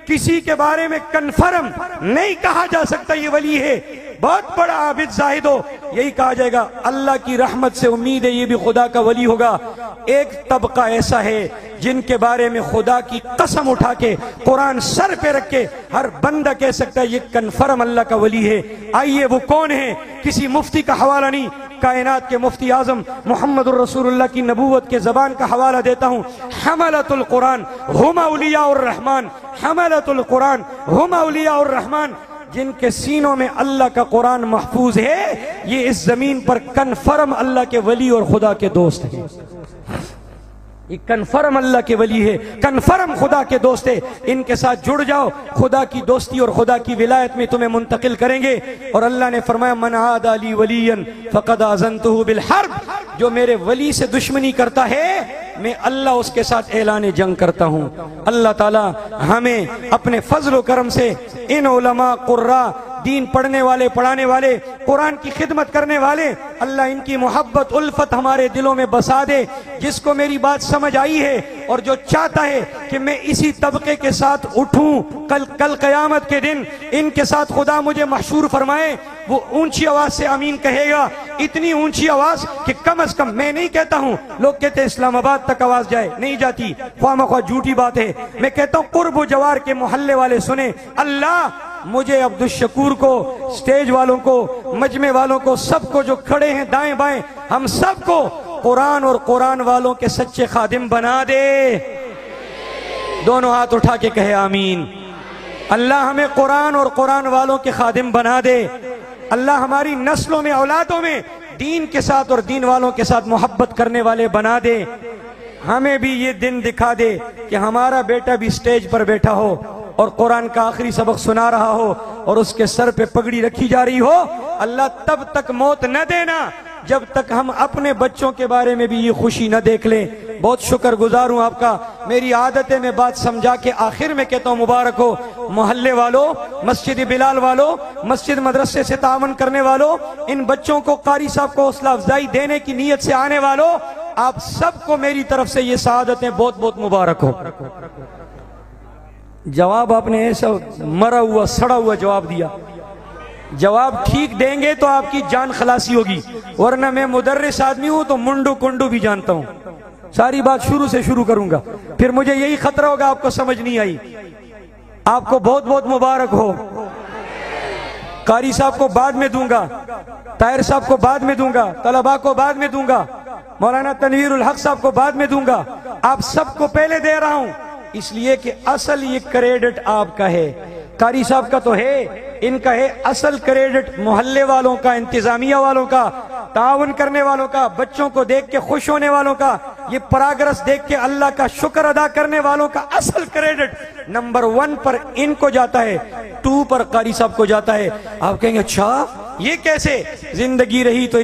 S1: کسی کے بارے میں کنفرم نہیں کہا جا سکتا یہ ولی ہے، بہت بڑا عابد زاہد ہو، یہی کہا جائے گا اللہ کی رحمت سے امید ہے یہ بھی خدا کا ولی ہوگا۔ ایک طبقہ ایسا ہے جن کے بارے میں خدا کی قسم اٹھا کے قرآن سر پہ رکھ کے ہر بندہ کہہ سکتا ہے یہ کنفرم اللہ کا ولی ہے۔ آئیے وہ کون ہے؟ کسی مفتی کا حوالہ نہیں، کائنات کے مفتی اعظم محمد الرسول اللہ کی نبوت کے زبان کا حوالہ دیتا ہوں۔ حملۃ القرآن ہم اولیاء الرحمن، حملۃ القرآن ہم اولیاء الرحمن، جن کے سینوں میں اللہ کا قرآن محفوظ ہے، یہ اس زمین پر کنفرم اللہ کے ولی اور خدا کے دوست ہیں۔ یہ کنفرم اللہ کے ولی ہے، کنفرم خدا کے دوست ہے، ان کے ساتھ جڑ جاؤ، خدا کی دوستی اور خدا کی ولایت میں تمہیں منتقل کریں گے۔ اور اللہ نے فرمایا من عاد لی ولیا فقد آذنتہ بالحرب، جو میرے ولی سے دشمنی کرتا ہے میں اللہ اس کے ساتھ اعلان جنگ کرتا ہوں۔ اللہ تعالی ہمیں اپنے فضل و کرم سے ان علماء قراء، دین پڑھنے والے، پڑھانے والے، قرآن کی خدمت کرنے والے، اللہ ان کی محبت الفت ہمارے دلوں میں بسا دے۔ جس کو میری بات سمجھ آئی ہے اور جو چاہتا ہے کہ میں اسی طبقے کے ساتھ اٹھوں، کل قیامت کے دن ان کے ساتھ خدا مجھے محشور فرمائے، وہ اونچی آواز سے آمین کہے گا، اتنی اونچی آواز کہ کم از کم میں نہیں کہتا ہوں، لوگ کہتے ہیں اسلام آباد تک آواز جائے، نہیں جاتی، خواہ مخواہ جھوٹی بات ہے، میں کہتا ہوں قرب و جوار کے محلے والے سنیں، اللہ مجھے عبدالشکور کو، سٹیج والوں کو، مجمع والوں کو، سب کو جو کھڑے ہیں دائیں بائیں، ہم سب کو قرآن اور قرآن والوں کے سچے خادم بنا دے۔ دونوں ہاتھ اٹھا کے کہے آمین۔ اللہ ہمیں قرآن اور قرآن والوں کے خادم بنا دے۔ اللہ ہماری نسلوں میں، اولادوں میں دین کے ساتھ اور دین والوں کے ساتھ محبت کرنے والے بنا دے۔ ہمیں بھی یہ دن دکھا دے کہ ہمارا بیٹا بھی سٹیج پر بیٹھا ہو اور قرآن کا آخری سبق سنا رہا ہو اور اس کے سر پہ پگڑی رکھی جا رہی ہو۔ اللہ تب تک موت نہ دینا جب تک ہم اپنے بچوں کے بارے میں بھی یہ خوشی نہ دیکھ لیں۔ بہت شکر گزار ہوں آپ کا، میری عادت ہے میں بات سمجھا کے آخر میں کہتا ہوں مبارک ہو محلے والوں، مسجد بلال والوں، مسجد مدرسے سے تعاون کرنے والوں، ان بچوں کو قاری صاحب کو حوصلہ افزائی دینے کی نیت سے آنے والوں، آپ سب کو میری طرف سے یہ سعادتیں بہت بہت مبارک ہو۔ جواب آپ نے ایسا مرا ہوا سڑا ہوا جواب دیا، جواب ٹھیک دیں گے تو آپ کی جان خلاصی ہوگی، ورنہ میں مدرس آدمی ہوں تو منڈو کنڈو بھی جانتا ہوں، ساری بات شروع سے شروع کروں گا، پھر مجھے یہی خطرہ ہوگا آپ کو سمجھ نہیں آئی۔ آپ کو بہت بہت مبارک ہو۔ قاری صاحب کو بعد میں دوں گا، طاہر صاحب کو بعد میں دوں گا، طلباء کو بعد میں دوں گا، مولانا تنویر الحق صاحب کو بعد میں دوں گا، آپ سب کو پہلے دے رہا ہوں۔ اس لیے کہ اصل یہ کریڈٹ آپ کا ہے، قاری صاحب کا تو ہے، ان کا ہے اصل کریڈٹ محلے والوں کا، انتظامیہ والوں کا، تعاون کرنے والوں کا، بچوں کو دیکھ کے خوش ہونے والوں کا، یہ پراگرس دیکھ کے اللہ کا شکر ادا کرنے والوں کا اصل کریڈٹ نمبر 1 پر ان کو جاتا ہے، 2 پر قاری صاحب کو جاتا ہے۔ آپ کہیں گے اچھا یہ کیسے؟ زندگی رہی تو